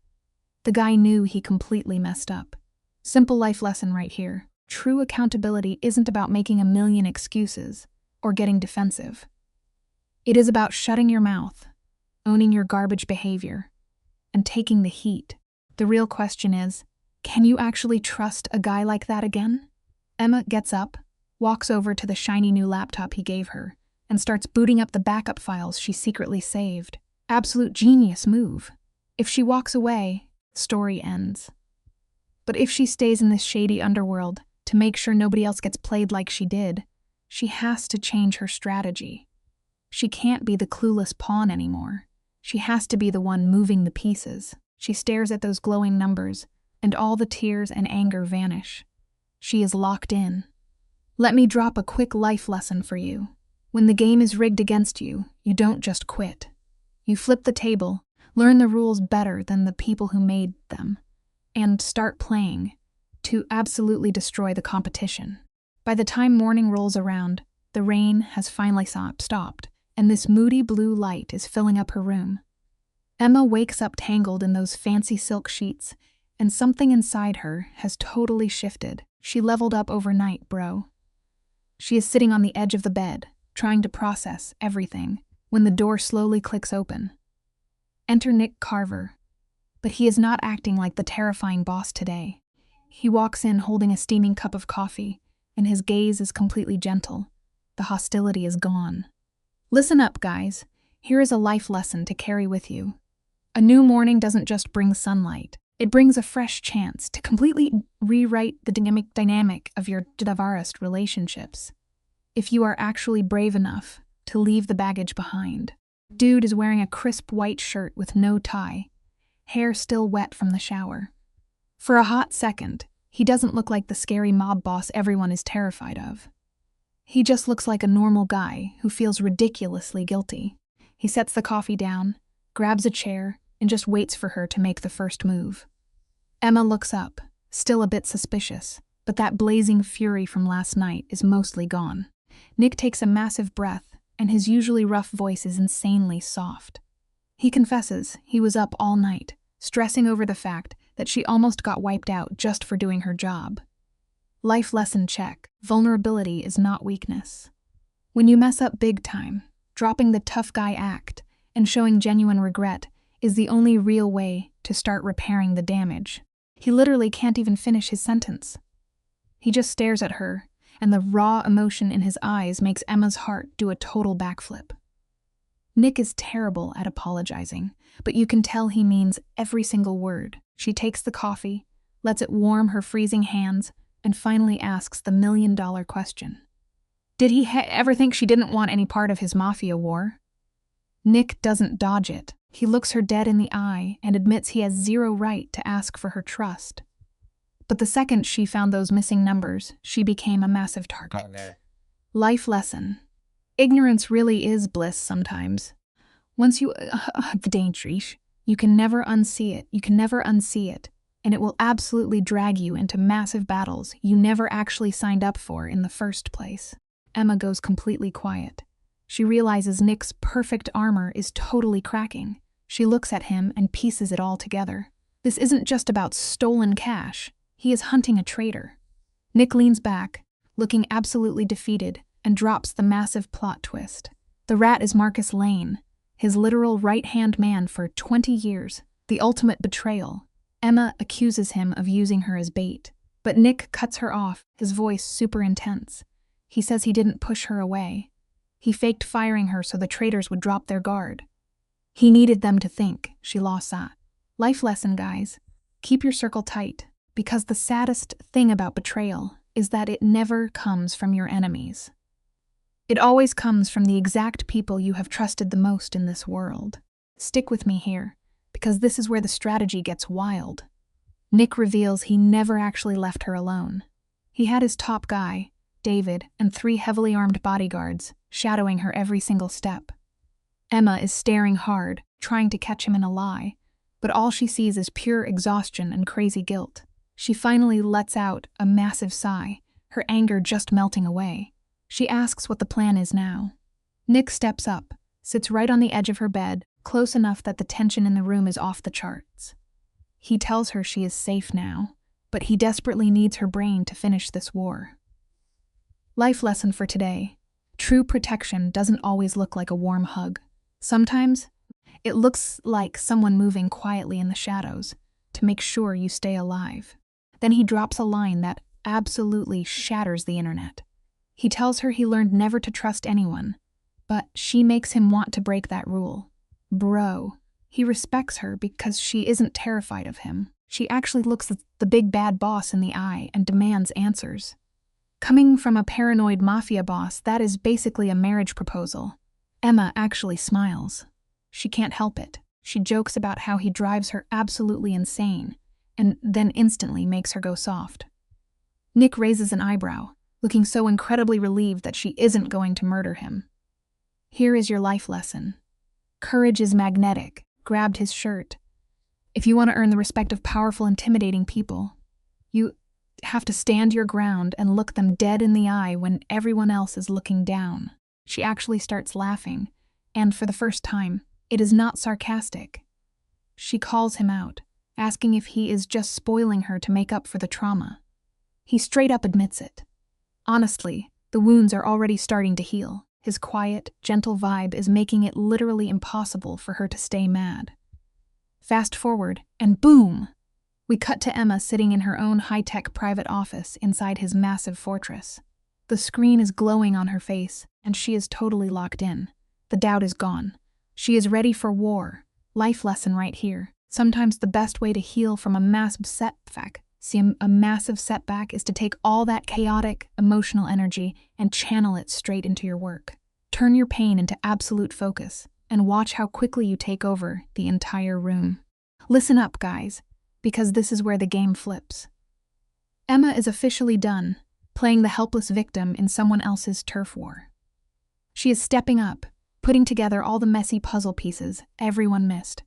The guy knew he completely messed up. Simple life lesson right here. True accountability isn't about making a million excuses or getting defensive. It is about shutting your mouth, owning your garbage behavior, and taking the heat. The real question is, can you actually trust a guy like that again? Emma gets up, walks over to the shiny new laptop he gave her, and starts booting up the backup files she secretly saved. Absolute genius move. If she walks away, story ends. But if she stays in this shady underworld to make sure nobody else gets played like she did, she has to change her strategy. She can't be the clueless pawn anymore. She has to be the one moving the pieces. She stares at those glowing numbers, and all the tears and anger vanish. She is locked in. Let me drop a quick life lesson for you. When the game is rigged against you, you don't just quit. You flip the table, learn the rules better than the people who made them, and start playing to absolutely destroy the competition. By the time morning rolls around, the rain has finally stopped, and this moody blue light is filling up her room. Emma wakes up tangled in those fancy silk sheets, and something inside her has totally shifted. She leveled up overnight, bro. She is sitting on the edge of the bed, trying to process everything, when the door slowly clicks open. Enter Nick Carver, but he is not acting like the terrifying boss today. He walks in holding a steaming cup of coffee, and his gaze is completely gentle. The hostility is gone. Listen up, guys. Here is a life lesson to carry with you. A new morning doesn't just bring sunlight. It brings a fresh chance to completely rewrite the dynamic of your divorced relationships. If you are actually brave enough to leave the baggage behind. Dude is wearing a crisp white shirt with no tie, hair still wet from the shower. For a hot second, he doesn't look like the scary mob boss everyone is terrified of. He just looks like a normal guy who feels ridiculously guilty. He sets the coffee down, grabs a chair, and just waits for her to make the first move. Emma looks up, still a bit suspicious, but that blazing fury from last night is mostly gone. Nick takes a massive breath, and his usually rough voice is insanely soft. He confesses he was up all night, stressing over the fact that she almost got wiped out just for doing her job. Life lesson check. Vulnerability is not weakness. When you mess up big time, dropping the tough guy act and showing genuine regret is the only real way to start repairing the damage. He literally can't even finish his sentence. He just stares at her, and the raw emotion in his eyes makes Emma's heart do a total backflip. Nick is terrible at apologizing, but you can tell he means every single word. She takes the coffee, lets it warm her freezing hands, and finally asks the million-dollar question. Did he ever think she didn't want any part of his mafia war? Nick doesn't dodge it. He looks her dead in the eye and admits he has zero right to ask for her trust. But the second she found those missing numbers, she became a massive target. Life lesson. Ignorance really is bliss sometimes. Once you the danger, you can never unsee it. You can never unsee it, and it will absolutely drag you into massive battles you never actually signed up for in the first place. Emma goes completely quiet. She realizes Nick's perfect armor is totally cracking. She looks at him and pieces it all together. This isn't just about stolen cash. He is hunting a traitor. Nick leans back, looking absolutely defeated, and drops the massive plot twist. The rat is Marcus Lane, his literal right-hand man for 20 years, the ultimate betrayal. Emma accuses him of using her as bait, but Nick cuts her off, his voice super intense. He says he didn't push her away. He faked firing her so the traitors would drop their guard. He needed them to think she lost that. Life lesson, guys. Keep your circle tight, because the saddest thing about betrayal is that it never comes from your enemies. It always comes from the exact people you have trusted the most in this world. Stick with me here, because this is where the strategy gets wild. Nick reveals he never actually left her alone. He had his top guy, David, and 3 heavily armed bodyguards, shadowing her every single step. Emma is staring hard, trying to catch him in a lie, but all she sees is pure exhaustion and crazy guilt. She finally lets out a massive sigh, her anger just melting away. She asks what the plan is now. Nick steps up, sits right on the edge of her bed, close enough that the tension in the room is off the charts. He tells her she is safe now, but he desperately needs her brain to finish this war. Life lesson for today. True protection doesn't always look like a warm hug. Sometimes, it looks like someone moving quietly in the shadows to make sure you stay alive. Then he drops a line that absolutely shatters the internet. He tells her he learned never to trust anyone, but she makes him want to break that rule. Bro, he respects her because she isn't terrified of him. She actually looks the big bad boss in the eye and demands answers. Coming from a paranoid mafia boss, that is basically a marriage proposal. Emma actually smiles. She can't help it. She jokes about how he drives her absolutely insane, and then instantly makes her go soft. Nick raises an eyebrow, looking so incredibly relieved that she isn't going to murder him. Here is your life lesson. Courage is magnetic. Grabbed his shirt. If you want to earn the respect of powerful, intimidating people, you have to stand your ground and look them dead in the eye when everyone else is looking down. She actually starts laughing, and for the first time, it is not sarcastic. She calls him out, asking if he is just spoiling her to make up for the trauma. He straight up admits it. Honestly, the wounds are already starting to heal. His quiet, gentle vibe is making it literally impossible for her to stay mad. Fast forward, and boom! We cut to Emma sitting in her own high-tech private office inside his massive fortress. The screen is glowing on her face, and she is totally locked in. The doubt is gone. She is ready for war. Life lesson right here. Sometimes the best way to heal from a massive setback is to take all that chaotic, emotional energy and channel it straight into your work. Turn your pain into absolute focus, and watch how quickly you take over the entire room. Listen up, guys, because this is where the game flips. Emma is officially done, playing the helpless victim in someone else's turf war. She is stepping up, putting together all the messy puzzle pieces everyone missed.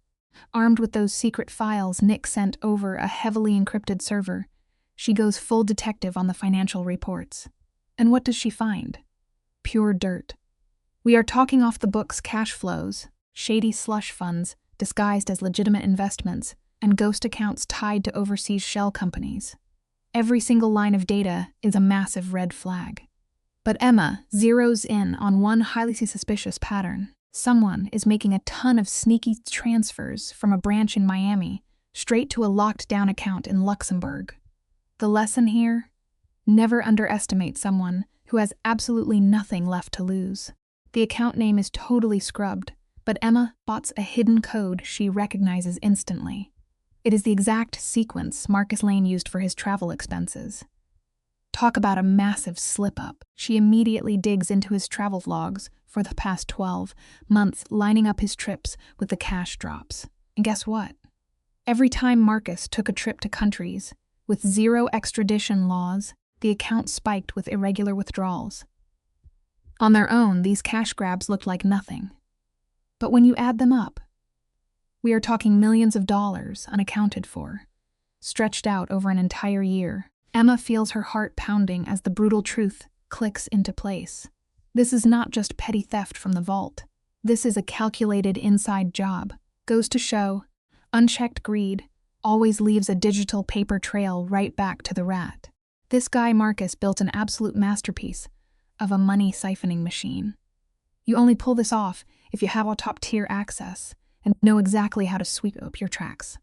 Armed with those secret files Nick sent over a heavily encrypted server, she goes full detective on the financial reports. And what does she find? Pure dirt. We are talking off the books cash flows, shady slush funds disguised as legitimate investments, and ghost accounts tied to overseas shell companies. Every single line of data is a massive red flag. But Emma zeroes in on one highly suspicious pattern. Someone is making a ton of sneaky transfers from a branch in Miami straight to a locked-down account in Luxembourg. The lesson here? Never underestimate someone who has absolutely nothing left to lose. The account name is totally scrubbed, but Emma spots a hidden code she recognizes instantly. It is the exact sequence Marcus Lane used for his travel expenses. Talk about a massive slip-up. She immediately digs into his travel logs for the past 12 months, lining up his trips with the cash drops. And guess what? Every time Marcus took a trip to countries with zero extradition laws, the account spiked with irregular withdrawals. On their own, these cash grabs looked like nothing. But when you add them up, we are talking millions of dollars unaccounted for, stretched out over an entire year. Emma feels her heart pounding as the brutal truth clicks into place. This is not just petty theft from the vault. This is a calculated inside job. Goes to show, unchecked greed always leaves a digital paper trail right back to the rat. This guy Marcus built an absolute masterpiece of a money siphoning machine. You only pull this off if you have a top-tier access and know exactly how to sweep up your tracks.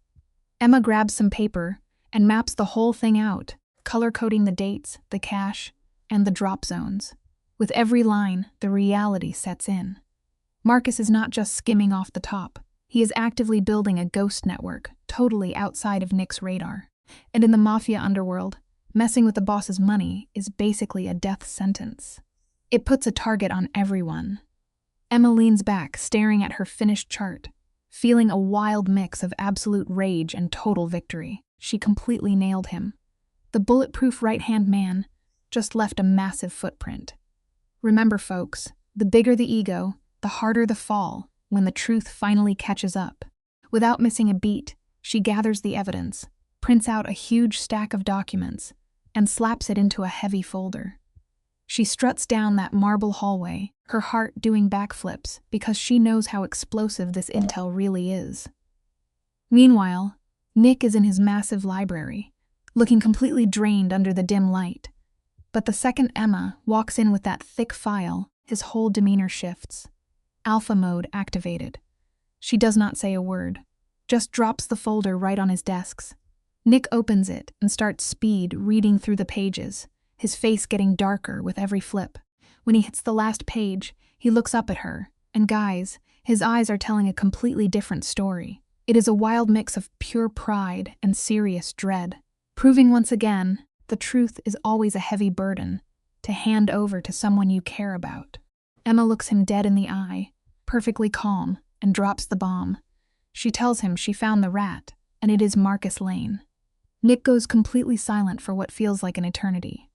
Emma grabs some paper and maps the whole thing out, color-coding the dates, the cash, and the drop zones. With every line, the reality sets in. Marcus is not just skimming off the top. He is actively building a ghost network, totally outside of Nick's radar. And in the Mafia underworld, messing with the boss's money is basically a death sentence. It puts a target on everyone. Emma leans back, staring at her finished chart, feeling a wild mix of absolute rage and total victory. She completely nailed him. The bulletproof right-hand man just left a massive footprint. Remember, folks, the bigger the ego, the harder the fall when the truth finally catches up. Without missing a beat, she gathers the evidence, prints out a huge stack of documents, and slaps it into a heavy folder. She struts down that marble hallway, her heart doing backflips because she knows how explosive this intel really is. Meanwhile, Nick is in his massive library, looking completely drained under the dim light. But the second Emma walks in with that thick file, his whole demeanor shifts. Alpha mode activated. She does not say a word, just drops the folder right on his desks. Nick opens it and starts speed reading through the pages, his face getting darker with every flip. When he hits the last page, he looks up at her, and guys, his eyes are telling a completely different story. It is a wild mix of pure pride and serious dread, proving once again the truth is always a heavy burden to hand over to someone you care about. Emma looks him dead in the eye, perfectly calm, and drops the bomb. She tells him she found the rat, and it is Marcus Lane. Nick goes completely silent for what feels like an eternity.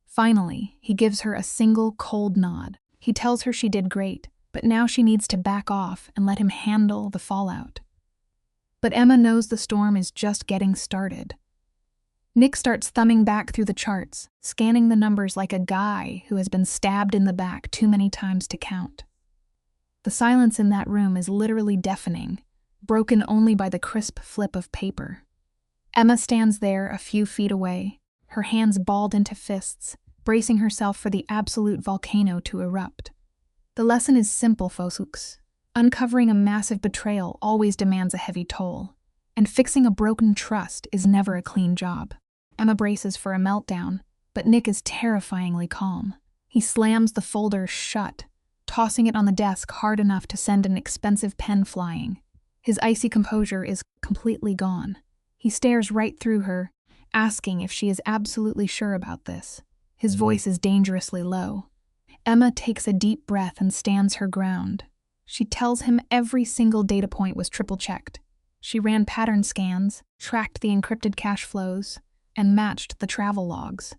Finally, he gives her a single cold nod. He tells her she did great, but now she needs to back off and let him handle the fallout. But Emma knows the storm is just getting started. Nick starts thumbing back through the charts, scanning the numbers like a guy who has been stabbed in the back too many times to count. The silence in that room is literally deafening, broken only by the crisp flip of paper. Emma stands there a few feet away, her hands balled into fists, bracing herself for the absolute volcano to erupt. The lesson is simple, folks. Uncovering a massive betrayal always demands a heavy toll, and fixing a broken trust is never a clean job. Emma braces for a meltdown, but Nick is terrifyingly calm. He slams the folder shut, tossing it on the desk hard enough to send an expensive pen flying. His icy composure is completely gone. He stares right through her, asking if she is absolutely sure about this. His voice is dangerously low. Emma takes a deep breath and stands her ground. She tells him every single data point was triple-checked. She ran pattern scans, tracked the encrypted cash flows, and matched the travel logs.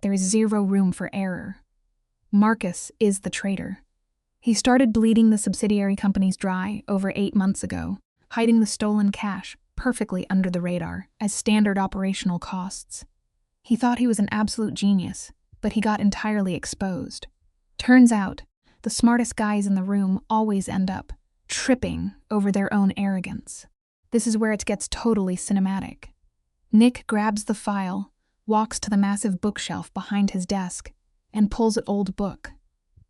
There is zero room for error. Marcus is the traitor. He started bleeding the subsidiary companies dry over 8 months ago, hiding the stolen cash perfectly under the radar as standard operational costs. He thought he was an absolute genius, but he got entirely exposed. Turns out, the smartest guys in the room always end up tripping over their own arrogance. This is where it gets totally cinematic. Nick grabs the file, walks to the massive bookshelf behind his desk, and pulls an old book.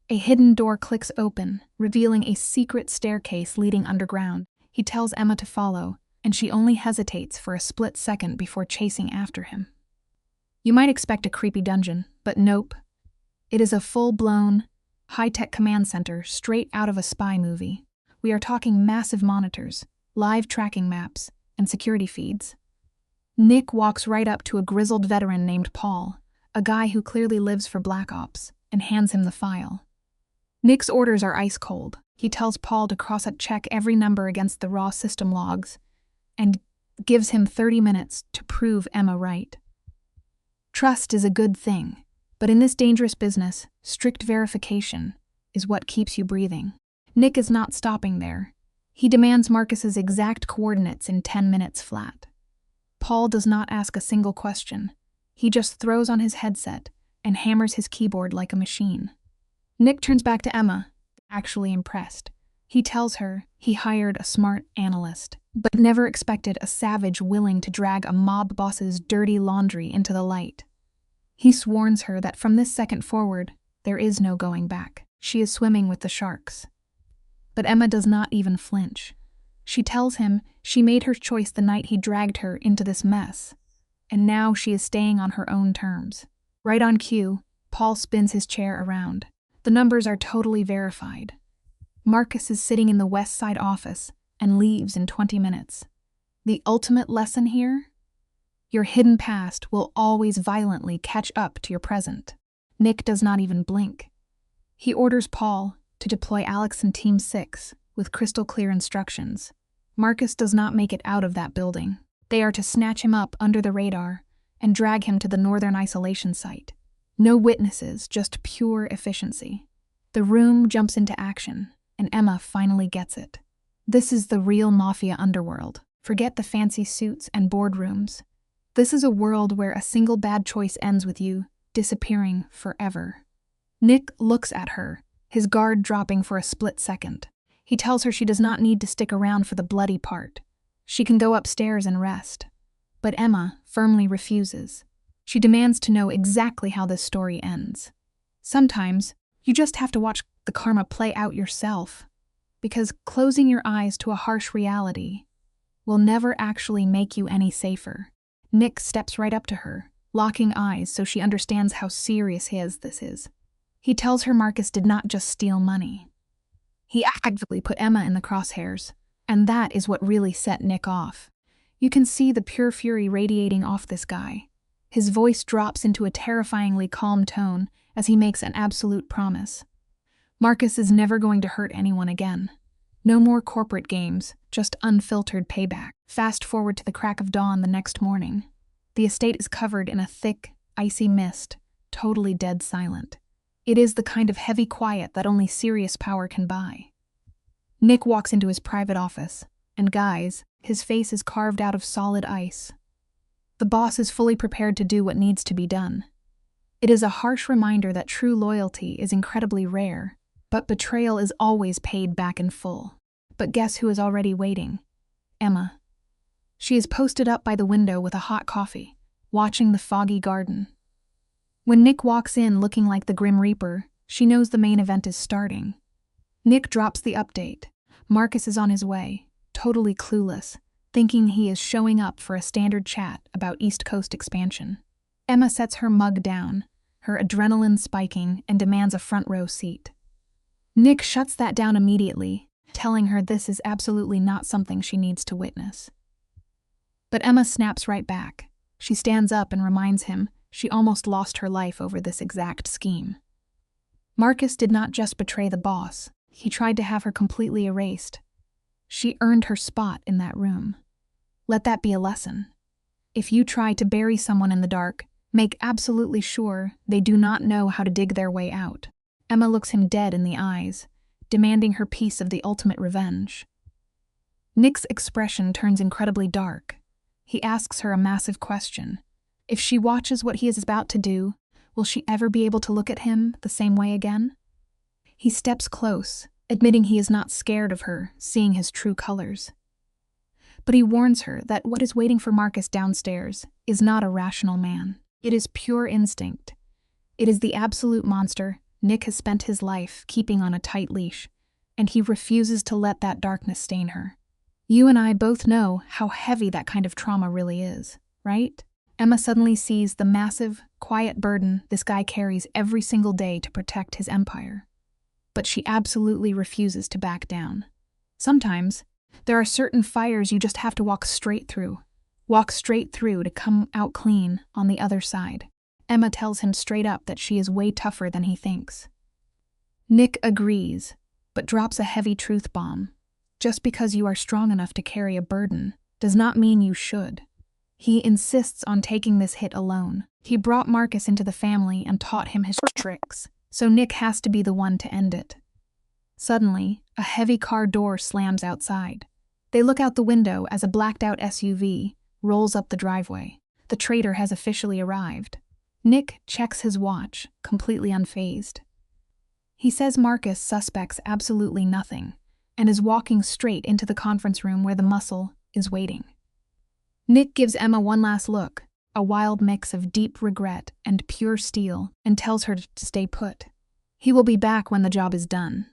A hidden door clicks open, revealing a secret staircase leading underground. He tells Emma to follow, and she only hesitates for a split second before chasing after him. You might expect a creepy dungeon, but nope. It is a full-blown, high-tech command center straight out of a spy movie. We are talking massive monitors, live tracking maps, and security feeds. Nick walks right up to a grizzled veteran named Paul, a guy who clearly lives for Black Ops, and hands him the file. Nick's orders are ice cold. He tells Paul to cross-check every number against the raw system logs, and gives him 30 minutes to prove Emma right. Trust is a good thing, but in this dangerous business, strict verification is what keeps you breathing. Nick is not stopping there. He demands Marcus's exact coordinates in 10 minutes flat. Paul does not ask a single question. He just throws on his headset and hammers his keyboard like a machine. Nick turns back to Emma, actually impressed. He tells her he hired a smart analyst, but never expected a savage willing to drag a mob boss's dirty laundry into the light. He warns her that from this second forward, there is no going back. She is swimming with the sharks. But Emma does not even flinch. She tells him she made her choice the night he dragged her into this mess, and now she is staying on her own terms. Right on cue, Paul spins his chair around. The numbers are totally verified. Marcus is sitting in the West Side office and leaves in 20 minutes. The ultimate lesson here? Your hidden past will always violently catch up to your present. Nick does not even blink. He orders Paul to deploy Alex and Team 6 with crystal clear instructions. Marcus does not make it out of that building. They are to snatch him up under the radar and drag him to the northern isolation site. No witnesses, just pure efficiency. The room jumps into action, and Emma finally gets it. This is the real Mafia underworld. Forget the fancy suits and boardrooms. This is a world where a single bad choice ends with you disappearing forever. Nick looks at her, his guard dropping for a split second. He tells her she does not need to stick around for the bloody part. She can go upstairs and rest. But Emma firmly refuses. She demands to know exactly how this story ends. Sometimes, you just have to watch the karma play out yourself, because closing your eyes to a harsh reality will never actually make you any safer. Nick steps right up to her, locking eyes so she understands how serious this is. He tells her Marcus did not just steal money. He actively put Emma in the crosshairs, and that is what really set Nick off. You can see the pure fury radiating off this guy. His voice drops into a terrifyingly calm tone as he makes an absolute promise. Marcus is never going to hurt anyone again. No more corporate games, just unfiltered payback. Fast forward to the crack of dawn the next morning. The estate is covered in a thick, icy mist, totally dead silent. It is the kind of heavy quiet that only serious power can buy. Nick walks into his private office, and guys, his face is carved out of solid ice. The boss is fully prepared to do what needs to be done. It is a harsh reminder that true loyalty is incredibly rare, but betrayal is always paid back in full. But guess who is already waiting? Emma. She is posted up by the window with a hot coffee, watching the foggy garden. When Nick walks in looking like the Grim Reaper, she knows the main event is starting. Nick drops the update. Marcus is on his way, totally clueless, thinking he is showing up for a standard chat about East Coast expansion. Emma sets her mug down, her adrenaline spiking, and demands a front row seat. Nick shuts that down immediately, telling her this is absolutely not something she needs to witness. But Emma snaps right back. She stands up and reminds him she almost lost her life over this exact scheme. Marcus did not just betray the boss, he tried to have her completely erased. She earned her spot in that room. Let that be a lesson. If you try to bury someone in the dark, make absolutely sure they do not know how to dig their way out. Emma looks him dead in the eyes, demanding her piece of the ultimate revenge. Nick's expression turns incredibly dark. He asks her a massive question. If she watches what he is about to do, will she ever be able to look at him the same way again? He steps close, admitting he is not scared of her seeing his true colors. But he warns her that what is waiting for Marcus downstairs is not a rational man. It is pure instinct. It is the absolute monster Nick has spent his life keeping on a tight leash, and he refuses to let that darkness stain her. You and I both know how heavy that kind of trauma really is, right? Emma suddenly sees the massive, quiet burden this guy carries every single day to protect his empire. But she absolutely refuses to back down. Sometimes, there are certain fires you just have to walk straight through to come out clean on the other side. Emma tells him straight up that she is way tougher than he thinks. Nick agrees, but drops a heavy truth bomb. Just because you are strong enough to carry a burden does not mean you should. He insists on taking this hit alone. He brought Marcus into the family and taught him his tricks, so Nick has to be the one to end it. Suddenly, a heavy car door slams outside. They look out the window as a blacked-out SUV rolls up the driveway. The traitor has officially arrived. Nick checks his watch, completely unfazed. He says Marcus suspects absolutely nothing and is walking straight into the conference room where the muscle is waiting. Nick gives Emma one last look, a wild mix of deep regret and pure steel, and tells her to stay put. He will be back when the job is done.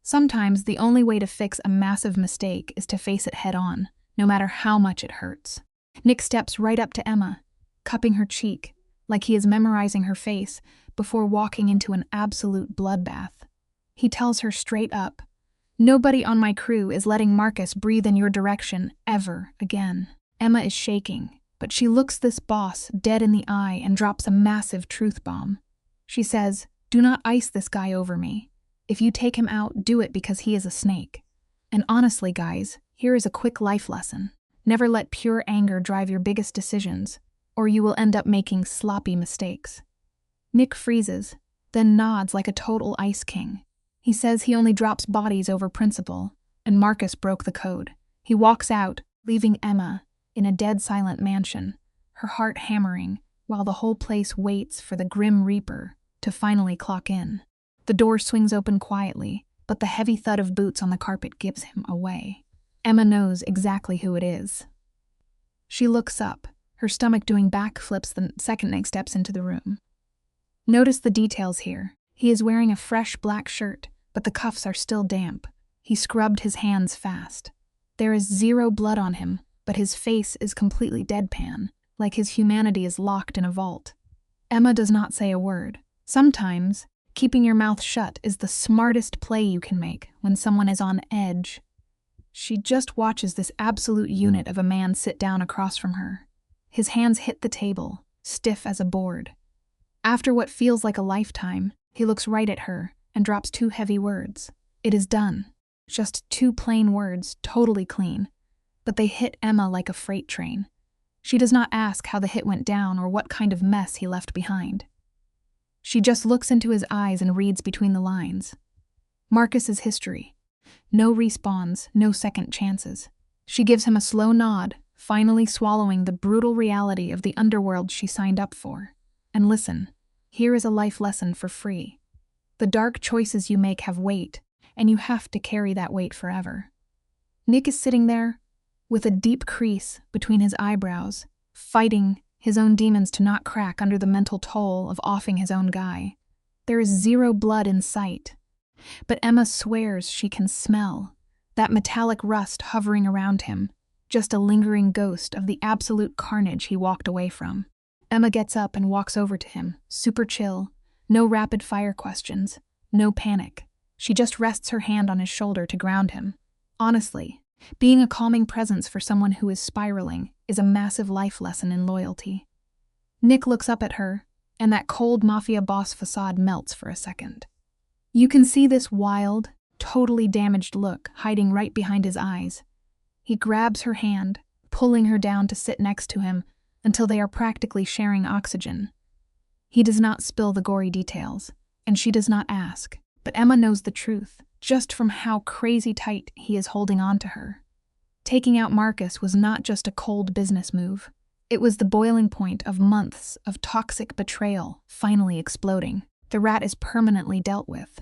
Sometimes the only way to fix a massive mistake is to face it head-on, no matter how much it hurts. Nick steps right up to Emma, cupping her cheek, like he is memorizing her face, before walking into an absolute bloodbath. He tells her straight up, "Nobody on my crew is letting Marcus breathe in your direction ever again." Emma is shaking, but she looks this boss dead in the eye and drops a massive truth bomb. She says, "Do not ice this guy over me. If you take him out, do it because he is a snake." And honestly, guys, here is a quick life lesson. Never let pure anger drive your biggest decisions, or you will end up making sloppy mistakes. Nick freezes, then nods like a total ice king. He says he only drops bodies over principle, and Marcus broke the code. He walks out, leaving Emma in a dead silent mansion, her heart hammering, while the whole place waits for the Grim Reaper to finally clock in. The door swings open quietly, but the heavy thud of boots on the carpet gives him away. Emma knows exactly who it is. She looks up, her stomach doing backflips the second Nick steps into the room. Notice the details here. He is wearing a fresh black shirt, but the cuffs are still damp. He scrubbed his hands fast. There is zero blood on him, but his face is completely deadpan, like his humanity is locked in a vault. Emma does not say a word. Sometimes, keeping your mouth shut is the smartest play you can make when someone is on edge. She just watches this absolute unit of a man sit down across from her. His hands hit the table, stiff as a board. After what feels like a lifetime, he looks right at her and drops two heavy words. It is done. Just two plain words, totally clean. But they hit Emma like a freight train. She does not ask how the hit went down or what kind of mess he left behind. She just looks into his eyes and reads between the lines. Marcus's history. No respawns, no second chances. She gives him a slow nod, finally swallowing the brutal reality of the underworld she signed up for. And listen, here is a life lesson for free. The dark choices you make have weight, and you have to carry that weight forever. Nick is sitting there, with a deep crease between his eyebrows, fighting his own demons to not crack under the mental toll of offing his own guy. There is zero blood in sight, but Emma swears she can smell that metallic rust hovering around him, just a lingering ghost of the absolute carnage he walked away from. Emma gets up and walks over to him, super chill, no rapid-fire questions, no panic. She just rests her hand on his shoulder to ground him. Honestly, being a calming presence for someone who is spiraling is a massive life lesson in loyalty. Nick looks up at her, and that cold Mafia boss facade melts for a second. You can see this wild, totally damaged look hiding right behind his eyes. He grabs her hand, pulling her down to sit next to him until they are practically sharing oxygen. He does not spill the gory details, and she does not ask, but Emma knows the truth, just from how crazy tight he is holding on to her. Taking out Marcus was not just a cold business move. It was the boiling point of months of toxic betrayal finally exploding. The rat is permanently dealt with,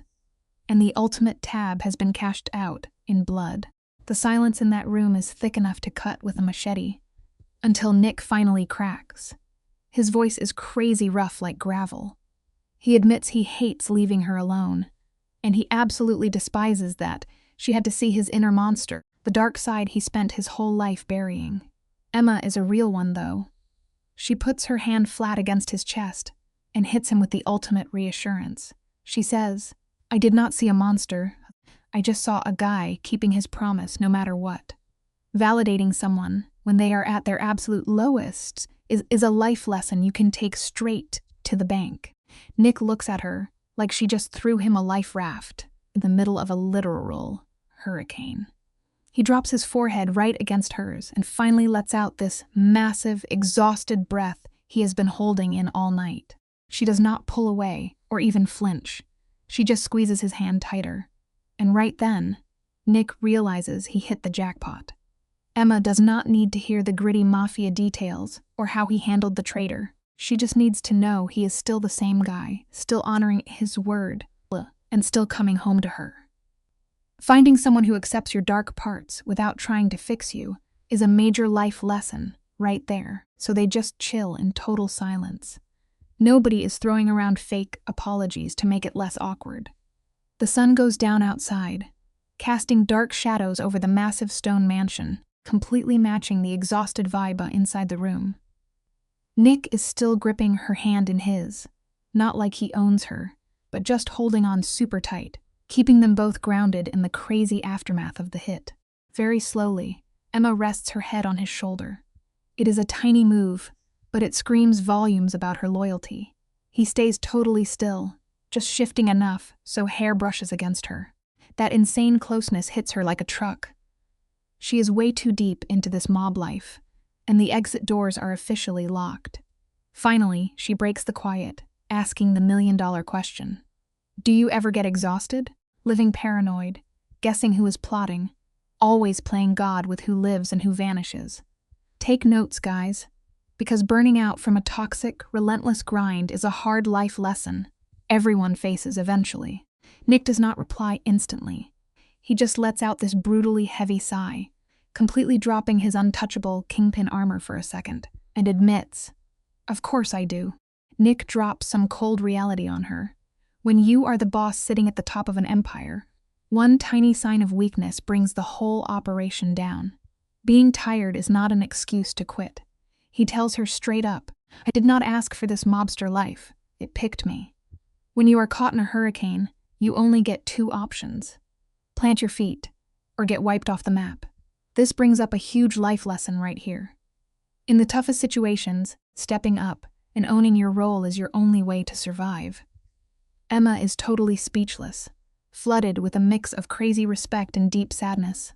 and the ultimate tab has been cashed out in blood. The silence in that room is thick enough to cut with a machete, until Nick finally cracks. His voice is crazy rough like gravel. He admits he hates leaving her alone, and he absolutely despises that she had to see his inner monster, the dark side he spent his whole life burying. Emma is a real one, though. She puts her hand flat against his chest and hits him with the ultimate reassurance. She says, "I did not see a monster. I just saw a guy keeping his promise no matter what." Validating someone when they are at their absolute lowest is a life lesson you can take straight to the bank. Nick looks at her like she just threw him a life raft in the middle of a literal hurricane. He drops his forehead right against hers and finally lets out this massive, exhausted breath he has been holding in all night. She does not pull away or even flinch. She just squeezes his hand tighter. And right then, Nick realizes he hit the jackpot. Emma does not need to hear the gritty Mafia details or how he handled the traitor. She just needs to know he is still the same guy, still honoring his word, and still coming home to her. Finding someone who accepts your dark parts without trying to fix you is a major life lesson right there, so they just chill in total silence. Nobody is throwing around fake apologies to make it less awkward. The sun goes down outside, casting dark shadows over the massive stone mansion, completely matching the exhausted vibe inside the room. Nick is still gripping her hand in his, not like he owns her, but just holding on super tight, keeping them both grounded in the crazy aftermath of the hit. Very slowly, Emma rests her head on his shoulder. It is a tiny move, but it screams volumes about her loyalty. He stays totally still, just shifting enough so hair brushes against her. That insane closeness hits her like a truck. She is way too deep into this mob life, and the exit doors are officially locked. Finally, she breaks the quiet, asking the million-dollar question. Do you ever get exhausted? Living paranoid, guessing who is plotting, always playing God with who lives and who vanishes. Take notes, guys, because burning out from a toxic, relentless grind is a hard life lesson everyone faces eventually. Nick does not reply instantly. He just lets out this brutally heavy sigh, completely dropping his untouchable kingpin armor for a second, and admits, "Of course I do." Nick drops some cold reality on her. When you are the boss sitting at the top of an empire, one tiny sign of weakness brings the whole operation down. Being tired is not an excuse to quit. He tells her straight up, "I did not ask for this mobster life. It picked me." When you are caught in a hurricane, you only get two options. Plant your feet, or get wiped off the map. This brings up a huge life lesson right here. In the toughest situations, stepping up and owning your role is your only way to survive. Emma is totally speechless, flooded with a mix of crazy respect and deep sadness.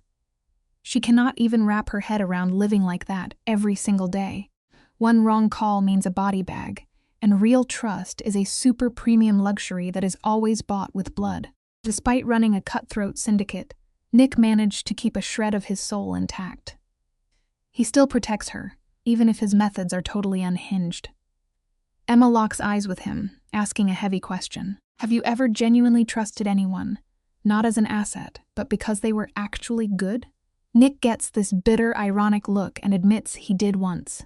She cannot even wrap her head around living like that every single day. One wrong call means a body bag, and real trust is a super premium luxury that is always bought with blood. Despite running a cutthroat syndicate, Nick managed to keep a shred of his soul intact. He still protects her, even if his methods are totally unhinged. Emma locks eyes with him, asking a heavy question. Have you ever genuinely trusted anyone, not as an asset, but because they were actually good? Nick gets this bitter, ironic look and admits he did once.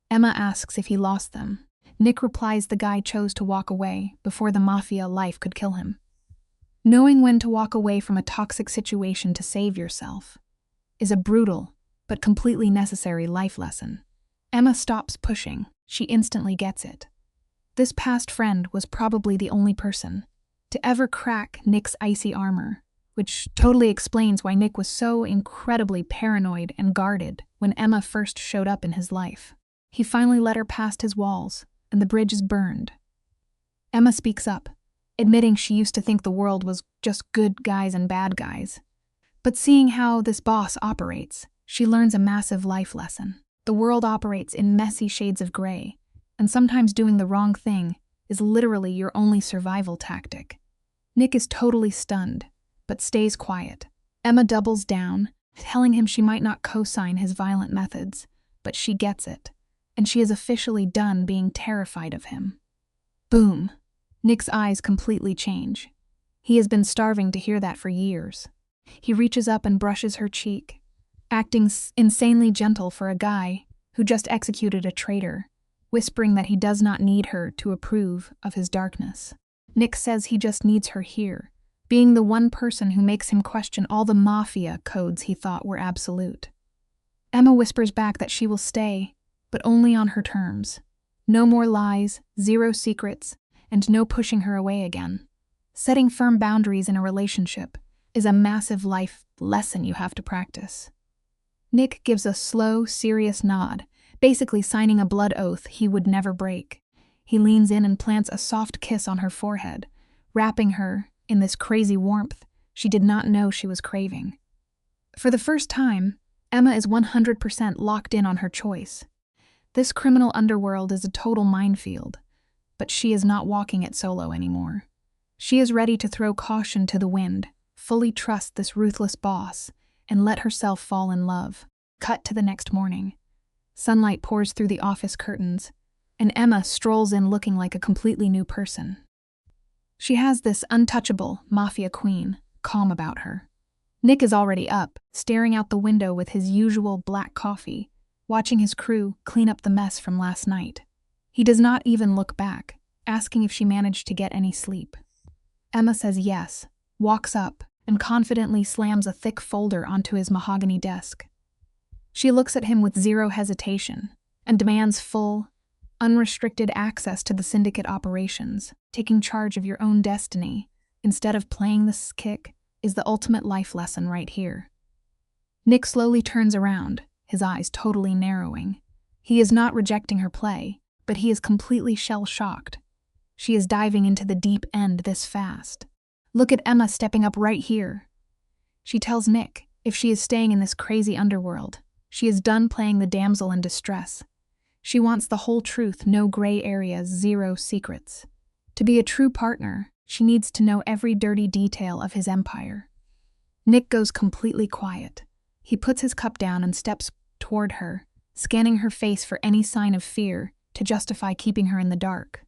Emma asks if he lost them. Nick replies the guy chose to walk away before the Mafia life could kill him. Knowing when to walk away from a toxic situation to save yourself is a brutal, but completely necessary life lesson. Emma stops pushing. She instantly gets it. This past friend was probably the only person to ever crack Nick's icy armor, which totally explains why Nick was so incredibly paranoid and guarded when Emma first showed up in his life. He finally let her past his walls, and the bridge is burned. Emma speaks up, admitting she used to think the world was just good guys and bad guys. But seeing how this boss operates, she learns a massive life lesson. The world operates in messy shades of gray, and sometimes doing the wrong thing is literally your only survival tactic. Nick is totally stunned, but stays quiet. Emma doubles down, telling him she might not co-sign his violent methods, but she gets it, and she is officially done being terrified of him. Boom. Nick's eyes completely change. He has been starving to hear that for years. He reaches up and brushes her cheek, acting insanely gentle for a guy who just executed a traitor, whispering that he does not need her to approve of his darkness. Nick says he just needs her here, being the one person who makes him question all the Mafia codes he thought were absolute. Emma whispers back that she will stay, but only on her terms. No more lies, zero secrets, and no pushing her away again. Setting firm boundaries in a relationship is a massive life lesson you have to practice. Nick gives a slow, serious nod, basically signing a blood oath he would never break. He leans in and plants a soft kiss on her forehead, wrapping her in this crazy warmth she did not know she was craving. For the first time, Emma is 100% locked in on her choice. This criminal underworld is a total minefield, but she is not walking it solo anymore. She is ready to throw caution to the wind, fully trust this ruthless boss, and let herself fall in love. Cut to the next morning. Sunlight pours through the office curtains, and Emma strolls in looking like a completely new person. She has this untouchable Mafia queen calm about her. Nick is already up, staring out the window with his usual black coffee, watching his crew clean up the mess from last night. He does not even look back, asking if she managed to get any sleep. Emma says yes, walks up, and confidently slams a thick folder onto his mahogany desk. She looks at him with zero hesitation and demands full, unrestricted access to the syndicate operations. Taking charge of your own destiny instead of playing this kick is the ultimate life lesson right here. Nick slowly turns around, his eyes totally narrowing. He is not rejecting her play, but he is completely shell-shocked. She is diving into the deep end this fast. Look at Emma stepping up right here. She tells Nick if she is staying in this crazy underworld, she is done playing the damsel in distress. She wants the whole truth, no gray areas, zero secrets. To be a true partner, she needs to know every dirty detail of his empire. Nick goes completely quiet. He puts his cup down and steps toward her, scanning her face for any sign of fear to justify keeping her in the dark.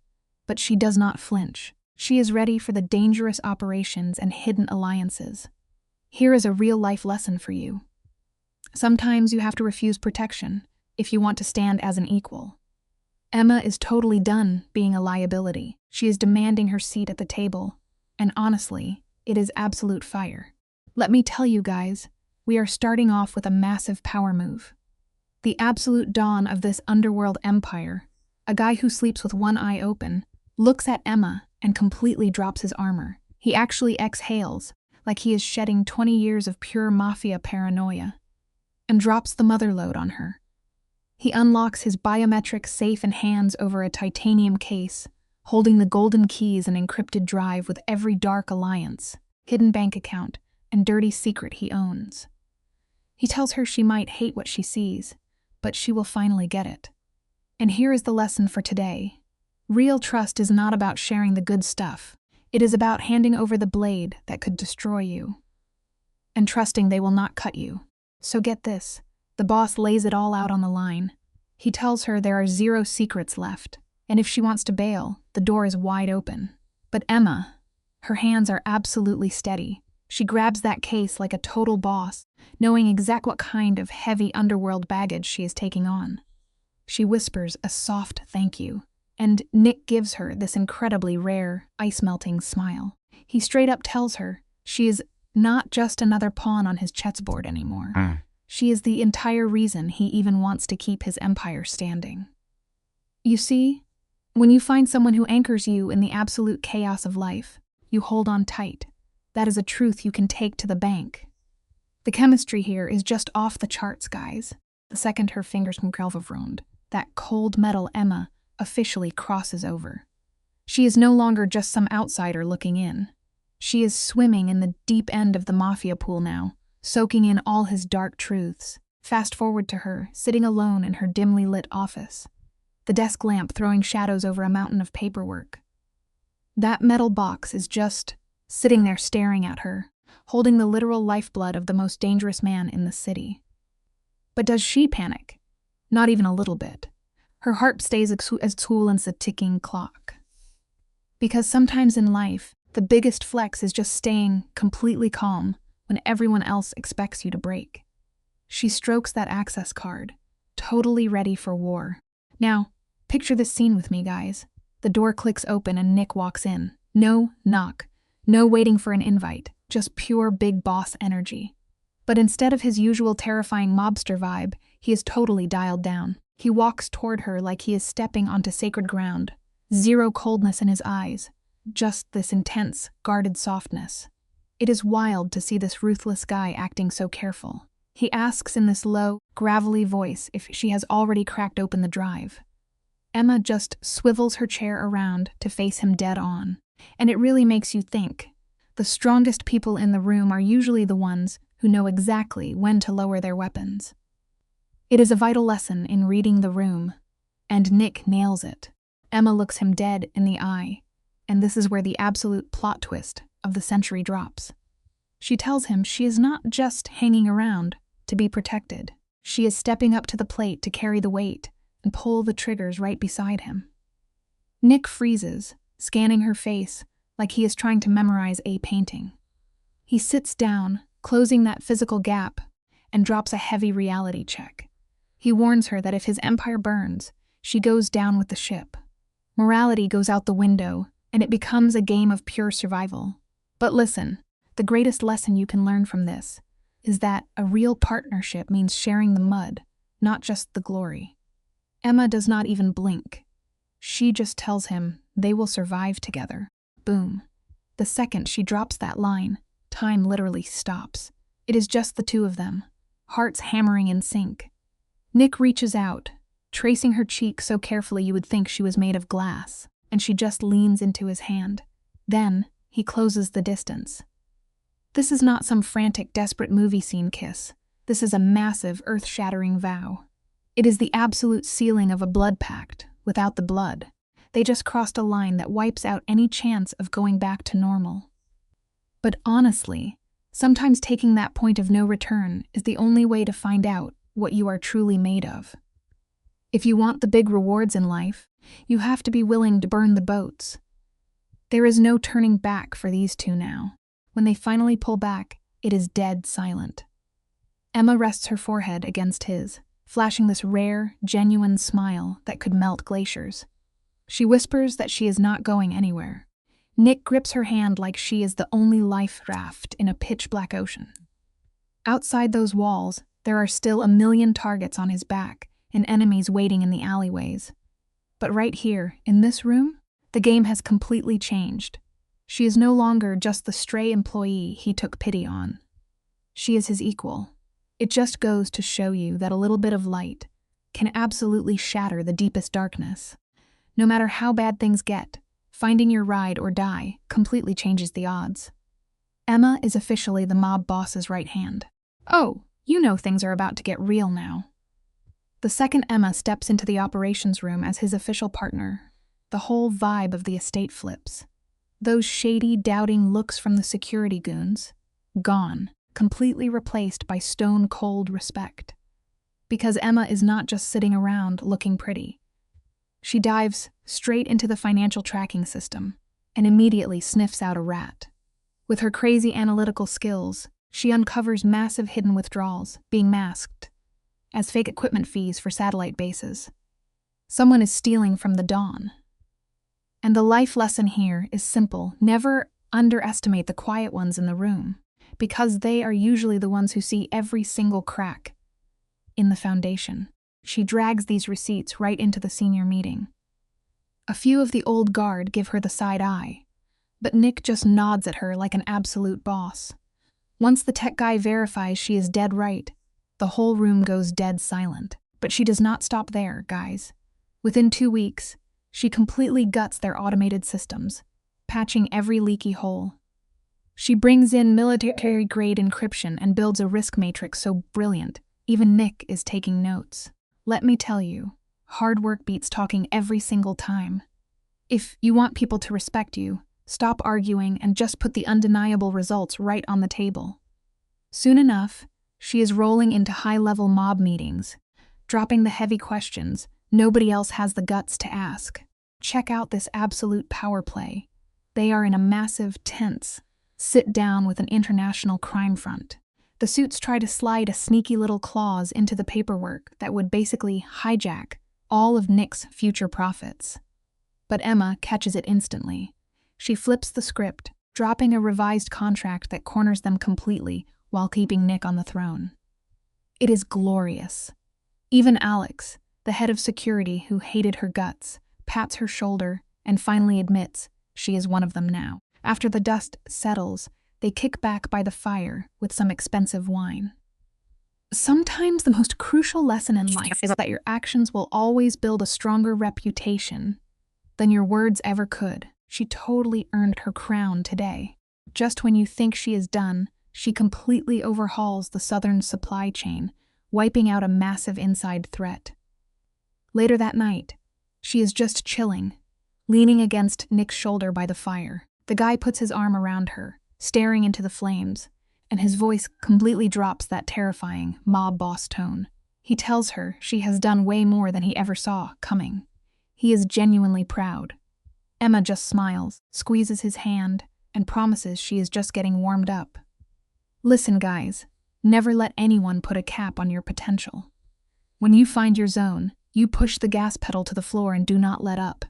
But she does not flinch. She is ready for the dangerous operations and hidden alliances. Here is a real-life lesson for you. Sometimes you have to refuse protection if you want to stand as an equal. Emma is totally done being a liability. She is demanding her seat at the table, and honestly, it is absolute fire. Let me tell you guys, we are starting off with a massive power move. The absolute dawn of this underworld empire, a guy who sleeps with one eye open, looks at Emma and completely drops his armor. He actually exhales, like he is shedding 20 years of pure Mafia paranoia, and drops the mother load on her. He unlocks his biometric safe and hands over a titanium case, holding the golden keys and encrypted drive with every dark alliance, hidden bank account, and dirty secret he owns. He tells her she might hate what she sees, but she will finally get it. And here is the lesson for today. Real trust is not about sharing the good stuff. It is about handing over the blade that could destroy you, and trusting they will not cut you. So get this. The boss lays it all out on the line. He tells her there are zero secrets left, and if she wants to bail, the door is wide open. But Emma, her hands are absolutely steady. She grabs that case like a total boss, knowing exactly what kind of heavy underworld baggage she is taking on. She whispers a soft thank you, and Nick gives her this incredibly rare, ice-melting smile. He straight up tells her she is not just another pawn on his chessboard anymore. She is the entire reason he even wants to keep his empire standing. You see, when you find someone who anchors you in the absolute chaos of life, you hold on tight. That is a truth you can take to the bank. The chemistry here is just off the charts, guys. The second her fingers from that cold metal Emma officially crosses over. She is no longer just some outsider looking in. She is swimming in the deep end of the Mafia pool now, soaking in all his dark truths. Fast forward to her, sitting alone in her dimly lit office, the desk lamp throwing shadows over a mountain of paperwork. That metal box is just sitting there staring at her, holding the literal lifeblood of the most dangerous man in the city. But does she panic? Not even a little bit. Her heart stays as cool as a ticking clock. Because sometimes in life, the biggest flex is just staying completely calm when everyone else expects you to break. She strokes that access card, totally ready for war. Now, picture this scene with me, guys. The door clicks open and Nick walks in. No knock, no waiting for an invite, just pure big boss energy. But instead of his usual terrifying mobster vibe, he is totally dialed down. He walks toward her like he is stepping onto sacred ground. Zero coldness in his eyes, just this intense, guarded softness. It is wild to see this ruthless guy acting so careful. He asks in this low, gravelly voice if she has already cracked open the drive. Emma just swivels her chair around to face him dead on. And it really makes you think. The strongest people in the room are usually the ones who know exactly when to lower their weapons. It is a vital lesson in reading the room, and Nick nails it. Emma looks him dead in the eye, and this is where the absolute plot twist of the century drops. She tells him she is not just hanging around to be protected. She is stepping up to the plate to carry the weight and pull the triggers right beside him. Nick freezes, scanning her face like he is trying to memorize a painting. He sits down, closing that physical gap, and drops a heavy reality check. He warns her that if his empire burns, she goes down with the ship. Morality goes out the window, and it becomes a game of pure survival. But listen, the greatest lesson you can learn from this is that a real partnership means sharing the mud, not just the glory. Emma does not even blink. She just tells him they will survive together. Boom. The second she drops that line, time literally stops. It is just the two of them, hearts hammering in sync. Nick reaches out, tracing her cheek so carefully you would think she was made of glass, and she just leans into his hand. Then, he closes the distance. This is not some frantic, desperate movie scene kiss. This is a massive, earth-shattering vow. It is the absolute sealing of a blood pact, without the blood. They just crossed a line that wipes out any chance of going back to normal. But honestly, sometimes taking that point of no return is the only way to find out what you are truly made of. If you want the big rewards in life, you have to be willing to burn the boats. There is no turning back for these two now. When they finally pull back, it is dead silent. Emma rests her forehead against his, flashing this rare, genuine smile that could melt glaciers. She whispers that she is not going anywhere. Nick grips her hand like she is the only life raft in a pitch-black ocean. Outside those walls, there are still a million targets on his back and enemies waiting in the alleyways. But right here, in this room, the game has completely changed. She is no longer just the stray employee he took pity on. She is his equal. It just goes to show you that a little bit of light can absolutely shatter the deepest darkness. No matter how bad things get, finding your ride or die completely changes the odds. Emma is officially the mob boss's right hand. Oh, you know things are about to get real now. The second Emma steps into the operations room as his official partner, the whole vibe of the estate flips. Those shady, doubting looks from the security goons, gone, completely replaced by stone-cold respect. Because Emma is not just sitting around looking pretty. She dives straight into the financial tracking system and immediately sniffs out a rat. With her crazy analytical skills, she uncovers massive hidden withdrawals being masked as fake equipment fees for satellite bases. Someone is stealing from the Dawn. And the life lesson here is simple. Never underestimate the quiet ones in the room, because they are usually the ones who see every single crack in the foundation. She drags these receipts right into the senior meeting. A few of the old guard give her the side eye, but Nick just nods at her like an absolute boss. Once the tech guy verifies she is dead right, the whole room goes dead silent. But she does not stop there, guys. Within 2 weeks, she completely guts their automated systems, patching every leaky hole. She brings in military-grade encryption and builds a risk matrix so brilliant, even Nick is taking notes. Let me tell you, hard work beats talking every single time. If you want people to respect you, stop arguing and just put the undeniable results right on the table. Soon enough, she is rolling into high-level mob meetings, dropping the heavy questions nobody else has the guts to ask. Check out this absolute power play. They are in a massive, tense sit-down with an international crime front. The suits try to slide a sneaky little clause into the paperwork that would basically hijack all of Nick's future profits. But Emma catches it instantly. She flips the script, dropping a revised contract that corners them completely while keeping Nick on the throne. It is glorious. Even Alex, the head of security who hated her guts, pats her shoulder and finally admits she is one of them now. After the dust settles, they kick back by the fire with some expensive wine. Sometimes the most crucial lesson in life is that your actions will always build a stronger reputation than your words ever could. She totally earned her crown today. Just when you think she is done, she completely overhauls the southern supply chain, wiping out a massive inside threat. Later that night, she is just chilling, leaning against Nick's shoulder by the fire. The guy puts his arm around her, staring into the flames, and his voice completely drops that terrifying mob boss tone. He tells her she has done way more than he ever saw coming. He is genuinely proud. Emma just smiles, squeezes his hand, and promises she is just getting warmed up. Listen, guys, never let anyone put a cap on your potential. When you find your zone, you push the gas pedal to the floor and do not let up.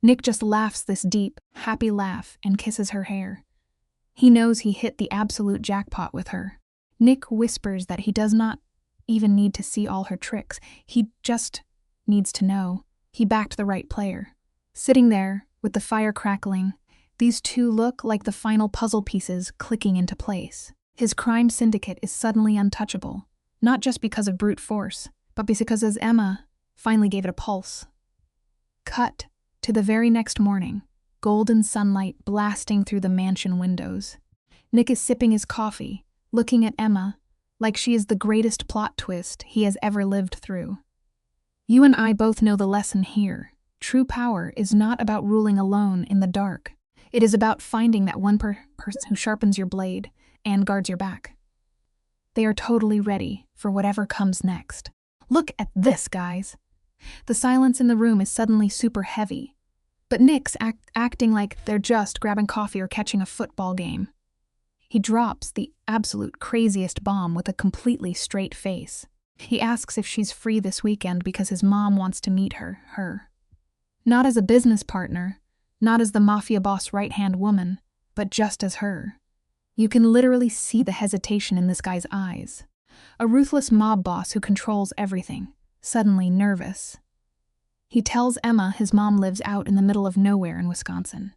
Nick just laughs this deep, happy laugh and kisses her hair. He knows he hit the absolute jackpot with her. Nick whispers that he does not even need to see all her tricks. He just needs to know he backed the right player. Sitting there, with the fire crackling, these two look like the final puzzle pieces clicking into place. His crime syndicate is suddenly untouchable, not just because of brute force, but because as Emma finally gave it a pulse. Cut to the very next morning, golden sunlight blasting through the mansion windows. Nick is sipping his coffee, looking at Emma like she is the greatest plot twist he has ever lived through. You and I both know the lesson here. True power is not about ruling alone in the dark. It is about finding that one person who sharpens your blade and guards your back. They are totally ready for whatever comes next. Look at this, guys. The silence in the room is suddenly super heavy, but Nick's acting like they're just grabbing coffee or catching a football game. He drops the absolute craziest bomb with a completely straight face. He asks if she's free this weekend because his mom wants to meet her. Not as a business partner, not as the Mafia boss right-hand woman, but just as her. You can literally see the hesitation in this guy's eyes. A ruthless mob boss who controls everything, suddenly nervous. He tells Emma his mom lives out in the middle of nowhere in Wisconsin.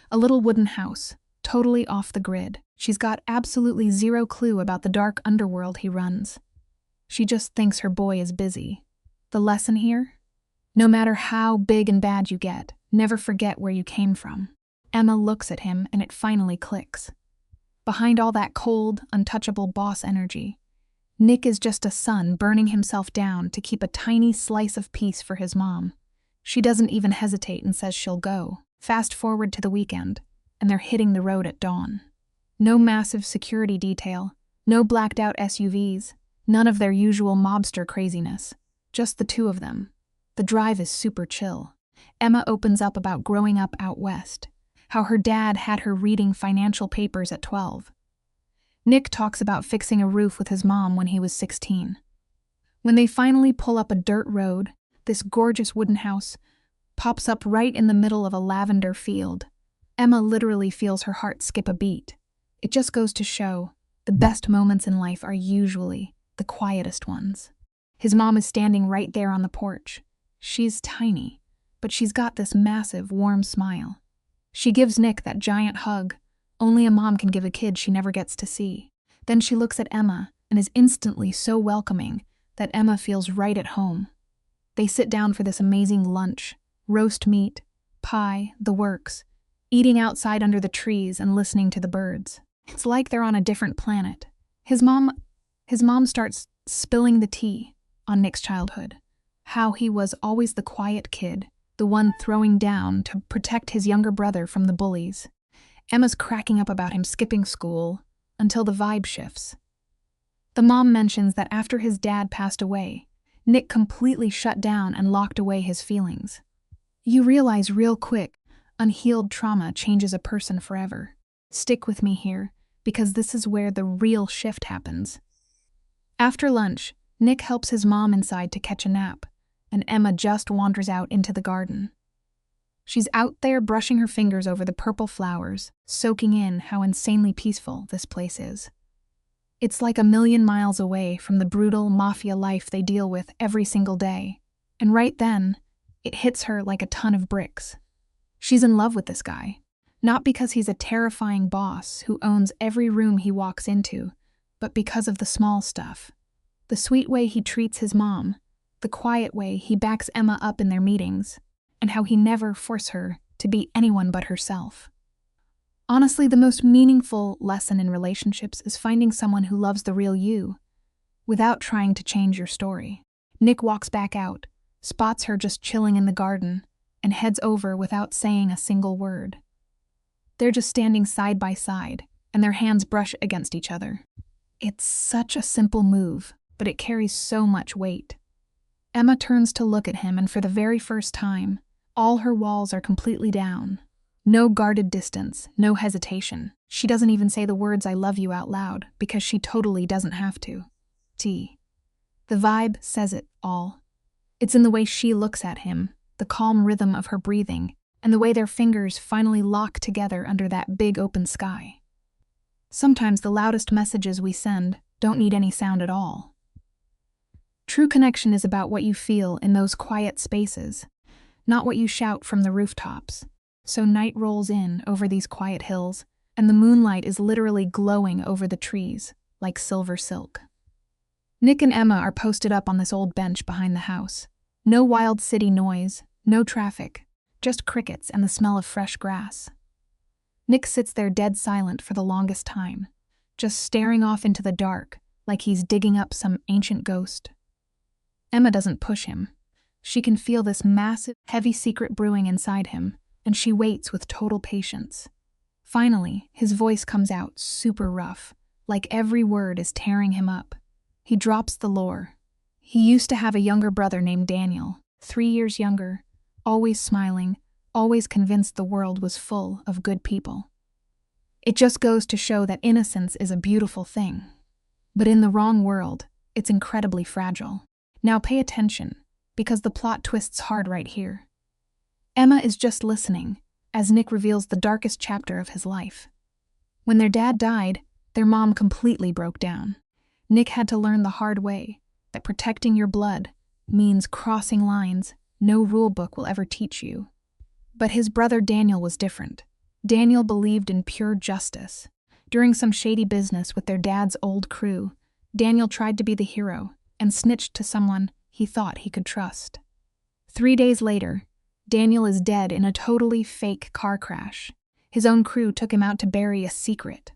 A little wooden house, totally off the grid. She's got absolutely zero clue about the dark underworld he runs. She just thinks her boy is busy. The lesson here? No matter how big and bad you get, never forget where you came from. Emma looks at him and it finally clicks. Behind all that cold, untouchable boss energy, Nick is just a son burning himself down to keep a tiny slice of peace for his mom. She doesn't even hesitate and says she'll go. Fast forward to the weekend, and they're hitting the road at dawn. No massive security detail, no blacked-out SUVs, none of their usual mobster craziness. Just the two of them. The drive is super chill. Emma opens up about growing up out west, how her dad had her reading financial papers at 12. Nick talks about fixing a roof with his mom when he was 16. When they finally pull up a dirt road, this gorgeous wooden house pops up right in the middle of a lavender field. Emma literally feels her heart skip a beat. It just goes to show, the best moments in life are usually the quietest ones. His mom is standing right there on the porch. She's tiny, but she's got this massive, warm smile. She gives Nick that giant hug only a mom can give a kid she never gets to see. Then she looks at Emma and is instantly so welcoming that Emma feels right at home. They sit down for this amazing lunch, roast meat, pie, the works, eating outside under the trees and listening to the birds. It's like they're on a different planet. His mom starts spilling the tea on Nick's childhood, how he was always the quiet kid, the one throwing down to protect his younger brother from the bullies. Emma's cracking up about him skipping school until the vibe shifts. The mom mentions that after his dad passed away, Nick completely shut down and locked away his feelings. You realize real quick, unhealed trauma changes a person forever. Stick with me here, because this is where the real shift happens. After lunch, Nick helps his mom inside to catch a nap, and Emma just wanders out into the garden. She's out there brushing her fingers over the purple flowers, soaking in how insanely peaceful this place is. It's like a million miles away from the brutal mafia life they deal with every single day, and right then, it hits her like a ton of bricks. She's in love with this guy, not because he's a terrifying boss who owns every room he walks into, but because of the small stuff. The sweet way he treats his mom, the quiet way he backs Emma up in their meetings, and how he never forces her to be anyone but herself. Honestly, the most meaningful lesson in relationships is finding someone who loves the real you, without trying to change your story. Nick walks back out, spots her just chilling in the garden, and heads over without saying a single word. They're just standing side by side, and their hands brush against each other. It's such a simple move, but it carries so much weight. Emma turns to look at him, and for the very first time, all her walls are completely down. No guarded distance, no hesitation. She doesn't even say the words "I love you" out loud, because she totally doesn't have to. The vibe says it all. It's in the way she looks at him, the calm rhythm of her breathing, and the way their fingers finally lock together under that big open sky. Sometimes the loudest messages we send don't need any sound at all. True connection is about what you feel in those quiet spaces, not what you shout from the rooftops. So night rolls in over these quiet hills, and the moonlight is literally glowing over the trees like silver silk. Nick and Emma are posted up on this old bench behind the house. No wild city noise, no traffic, just crickets and the smell of fresh grass. Nick sits there dead silent for the longest time, just staring off into the dark like he's digging up some ancient ghost. Emma doesn't push him. She can feel this massive, heavy secret brewing inside him, and she waits with total patience. Finally, his voice comes out super rough, like every word is tearing him up. He drops the lore. He used to have a younger brother named Daniel, 3 years younger, always smiling, always convinced the world was full of good people. It just goes to show that innocence is a beautiful thing. But in the wrong world, it's incredibly fragile. Now pay attention, because the plot twists hard right here. Emma is just listening, as Nick reveals the darkest chapter of his life. When their dad died, their mom completely broke down. Nick had to learn the hard way that protecting your blood means crossing lines no rule book will ever teach you. But his brother Daniel was different. Daniel believed in pure justice. During some shady business with their dad's old crew, Daniel tried to be the hero and snitched to someone he thought he could trust. 3 days later, Daniel is dead in a totally fake car crash. His own crew took him out to bury a secret.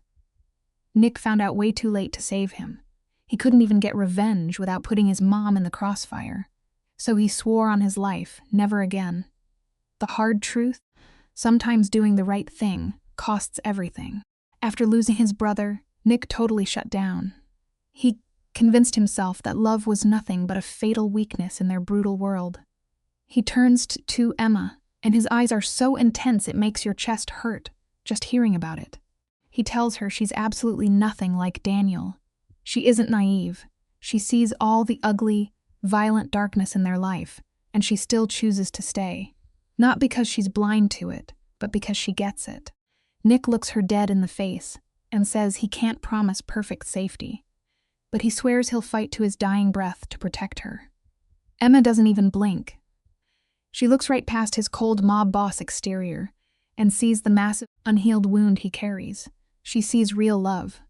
Nick found out way too late to save him. He couldn't even get revenge without putting his mom in the crossfire. So he swore on his life, never again. The hard truth? Sometimes doing the right thing costs everything. After losing his brother, Nick totally shut down. He convinced himself that love was nothing but a fatal weakness in their brutal world. He turns to Emma, and his eyes are so intense it makes your chest hurt just hearing about it. He tells her she's absolutely nothing like Daniel. She isn't naive. She sees all the ugly, violent darkness in their life, and she still chooses to stay. Not because she's blind to it, but because she gets it. Nick looks her dead in the face and says he can't promise perfect safety, but he swears he'll fight to his dying breath to protect her. Emma doesn't even blink. She looks right past his cold mob boss exterior and sees the massive, unhealed wound he carries. She sees real love.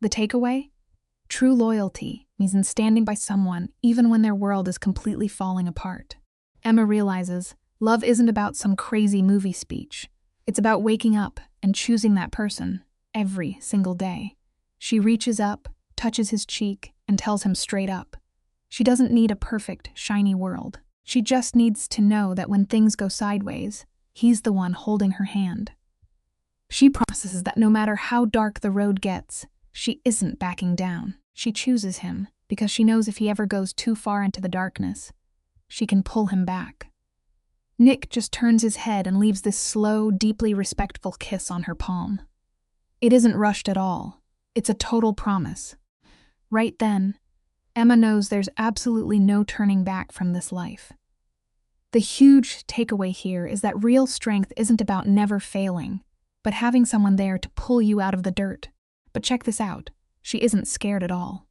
The takeaway? True loyalty means in standing by someone even when their world is completely falling apart. Emma realizes love isn't about some crazy movie speech. It's about waking up and choosing that person every single day. She reaches up, touches his cheek, and tells him straight up. She doesn't need a perfect, shiny world. She just needs to know that when things go sideways, he's the one holding her hand. She promises that no matter how dark the road gets, she isn't backing down. She chooses him because she knows if he ever goes too far into the darkness, she can pull him back. Nick just turns his head and leaves this slow, deeply respectful kiss on her palm. It isn't rushed at all. It's a total promise. Right then, Emma knows there's absolutely no turning back from this life. The huge takeaway here is that real strength isn't about never failing, but having someone there to pull you out of the dirt. But check this out. She isn't scared at all.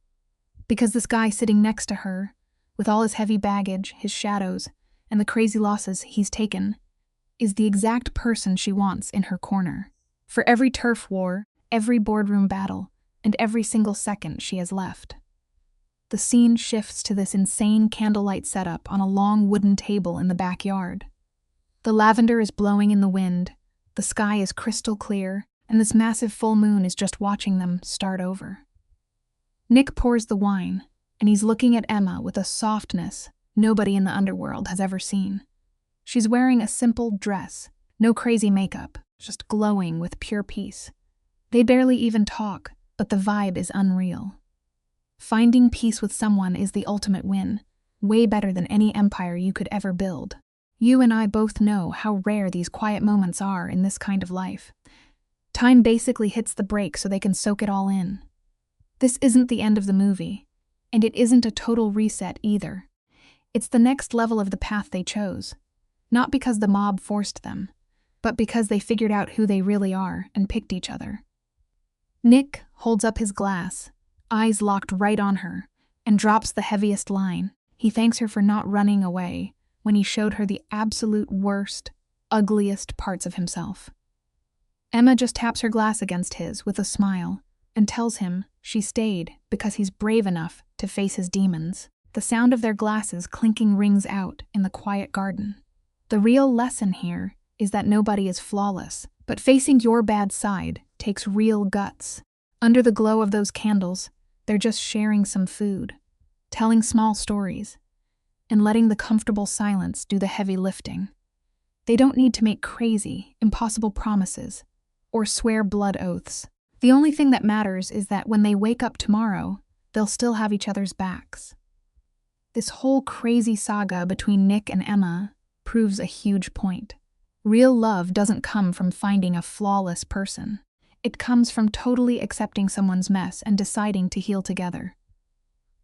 Because this guy sitting next to her, with all his heavy baggage, his shadows, and the crazy losses he's taken, is the exact person she wants in her corner. For every turf war, every boardroom battle, and every single second she has left. The scene shifts to this insane candlelight setup on a long wooden table in the backyard. The lavender is blowing in the wind, the sky is crystal clear, and this massive full moon is just watching them start over. Nick pours the wine, and he's looking at Emma with a softness nobody in the underworld has ever seen. She's wearing a simple dress, no crazy makeup, just glowing with pure peace. They barely even talk, but the vibe is unreal. Finding peace with someone is the ultimate win, way better than any empire you could ever build. You and I both know how rare these quiet moments are in this kind of life. Time basically hits the brakes so they can soak it all in. This isn't the end of the movie, and it isn't a total reset either. It's the next level of the path they chose, not because the mob forced them, but because they figured out who they really are and picked each other. Nick holds up his glass, eyes locked right on her, and drops the heaviest line. He thanks her for not running away when he showed her the absolute worst, ugliest parts of himself. Emma just taps her glass against his with a smile and tells him she stayed because he's brave enough to face his demons. The sound of their glasses clinking rings out in the quiet garden. The real lesson here is that nobody is flawless, but facing your bad side takes real guts. Under the glow of those candles, they're just sharing some food, telling small stories, and letting the comfortable silence do the heavy lifting. They don't need to make crazy, impossible promises or swear blood oaths. The only thing that matters is that when they wake up tomorrow, they'll still have each other's backs. This whole crazy saga between Nick and Emma proves a huge point. Real love doesn't come from finding a flawless person. It comes from totally accepting someone's mess and deciding to heal together.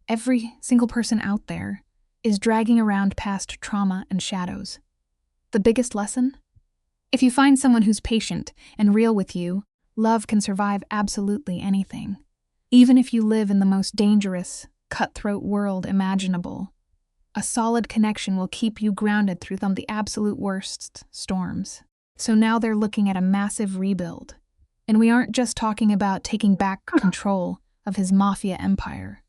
Every single person out there is dragging around past trauma and shadows. The biggest lesson? If you find someone who's patient and real with you, love can survive absolutely anything. Even if you live in the most dangerous, cutthroat world imaginable, a solid connection will keep you grounded through the absolute worst storms. So now they're looking at a massive rebuild. And we aren't just talking about taking back control of his Mafia empire.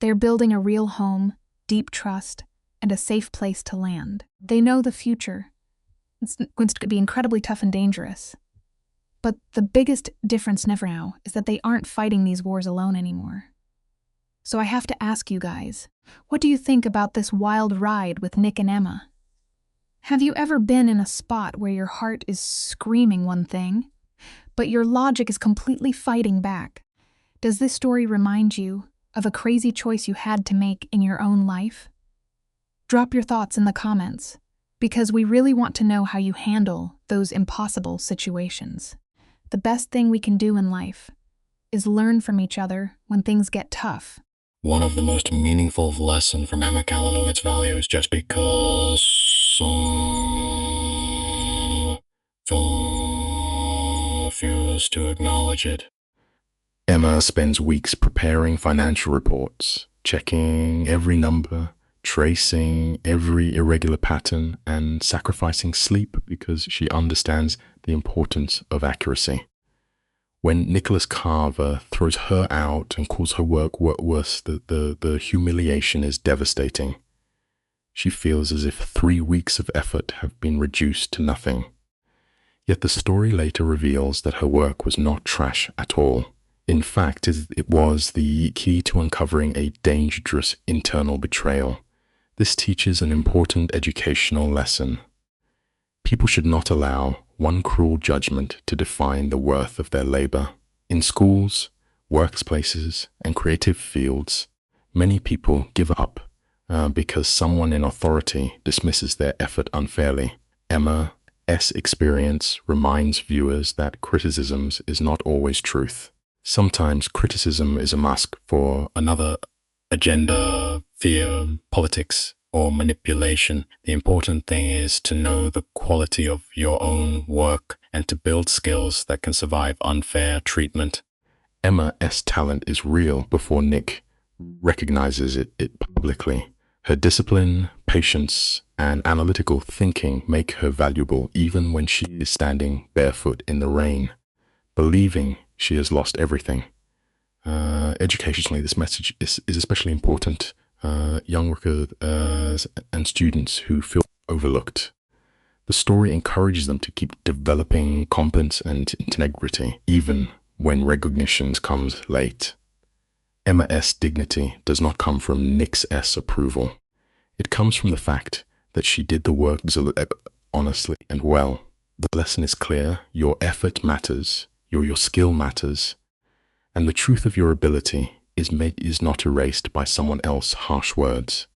They're building a real home, deep trust, and a safe place to land. They know the future. It's going to be incredibly tough and dangerous. But the biggest difference now is that they aren't fighting these wars alone anymore. So I have to ask you guys, what do you think about this wild ride with Nick and Emma? Have you ever been in a spot where your heart is screaming one thing, but your logic is completely fighting back? Does this story remind you of a crazy choice you had to make in your own life? Drop your thoughts in the comments, because we really want to know how you handle those impossible situations. The best thing we can do in life is learn from each other when things get tough. One of the most meaningful lessons from Emma Callan and its value is just because some refuse to acknowledge it. Emma spends weeks preparing financial reports, checking every number, tracing every irregular pattern, and sacrificing sleep because she understands the importance of accuracy. When Nicholas Carver throws her out and calls her work worse, the humiliation is devastating. She feels as if 3 weeks of effort have been reduced to nothing. Yet the story later reveals that her work was not trash at all. In fact, it was the key to uncovering a dangerous internal betrayal. This teaches an important educational lesson. People should not allow one cruel judgment to define the worth of their labor. In schools, workplaces, and creative fields, many people give up because someone in authority dismisses their effort unfairly. Emma's experience reminds viewers that criticism is not always truth. Sometimes criticism is a mask for Another agenda, fear, politics, or manipulation. The important thing is to know the quality of your own work and to build skills that can survive unfair treatment. Emma's talent is real before Nick recognizes it publicly. Her discipline, patience, and analytical thinking make her valuable even when she is standing barefoot in the rain, believing she has lost everything. Educationally, this message is especially important. Young workers and students who feel overlooked. The story encourages them to keep developing competence and integrity, even when recognition comes late. Emma's dignity does not come from Nick's approval. It comes from the fact that she did the work honestly and well. The lesson is clear: your effort matters, Your skill matters, and the truth of your ability is not erased by someone else's harsh words.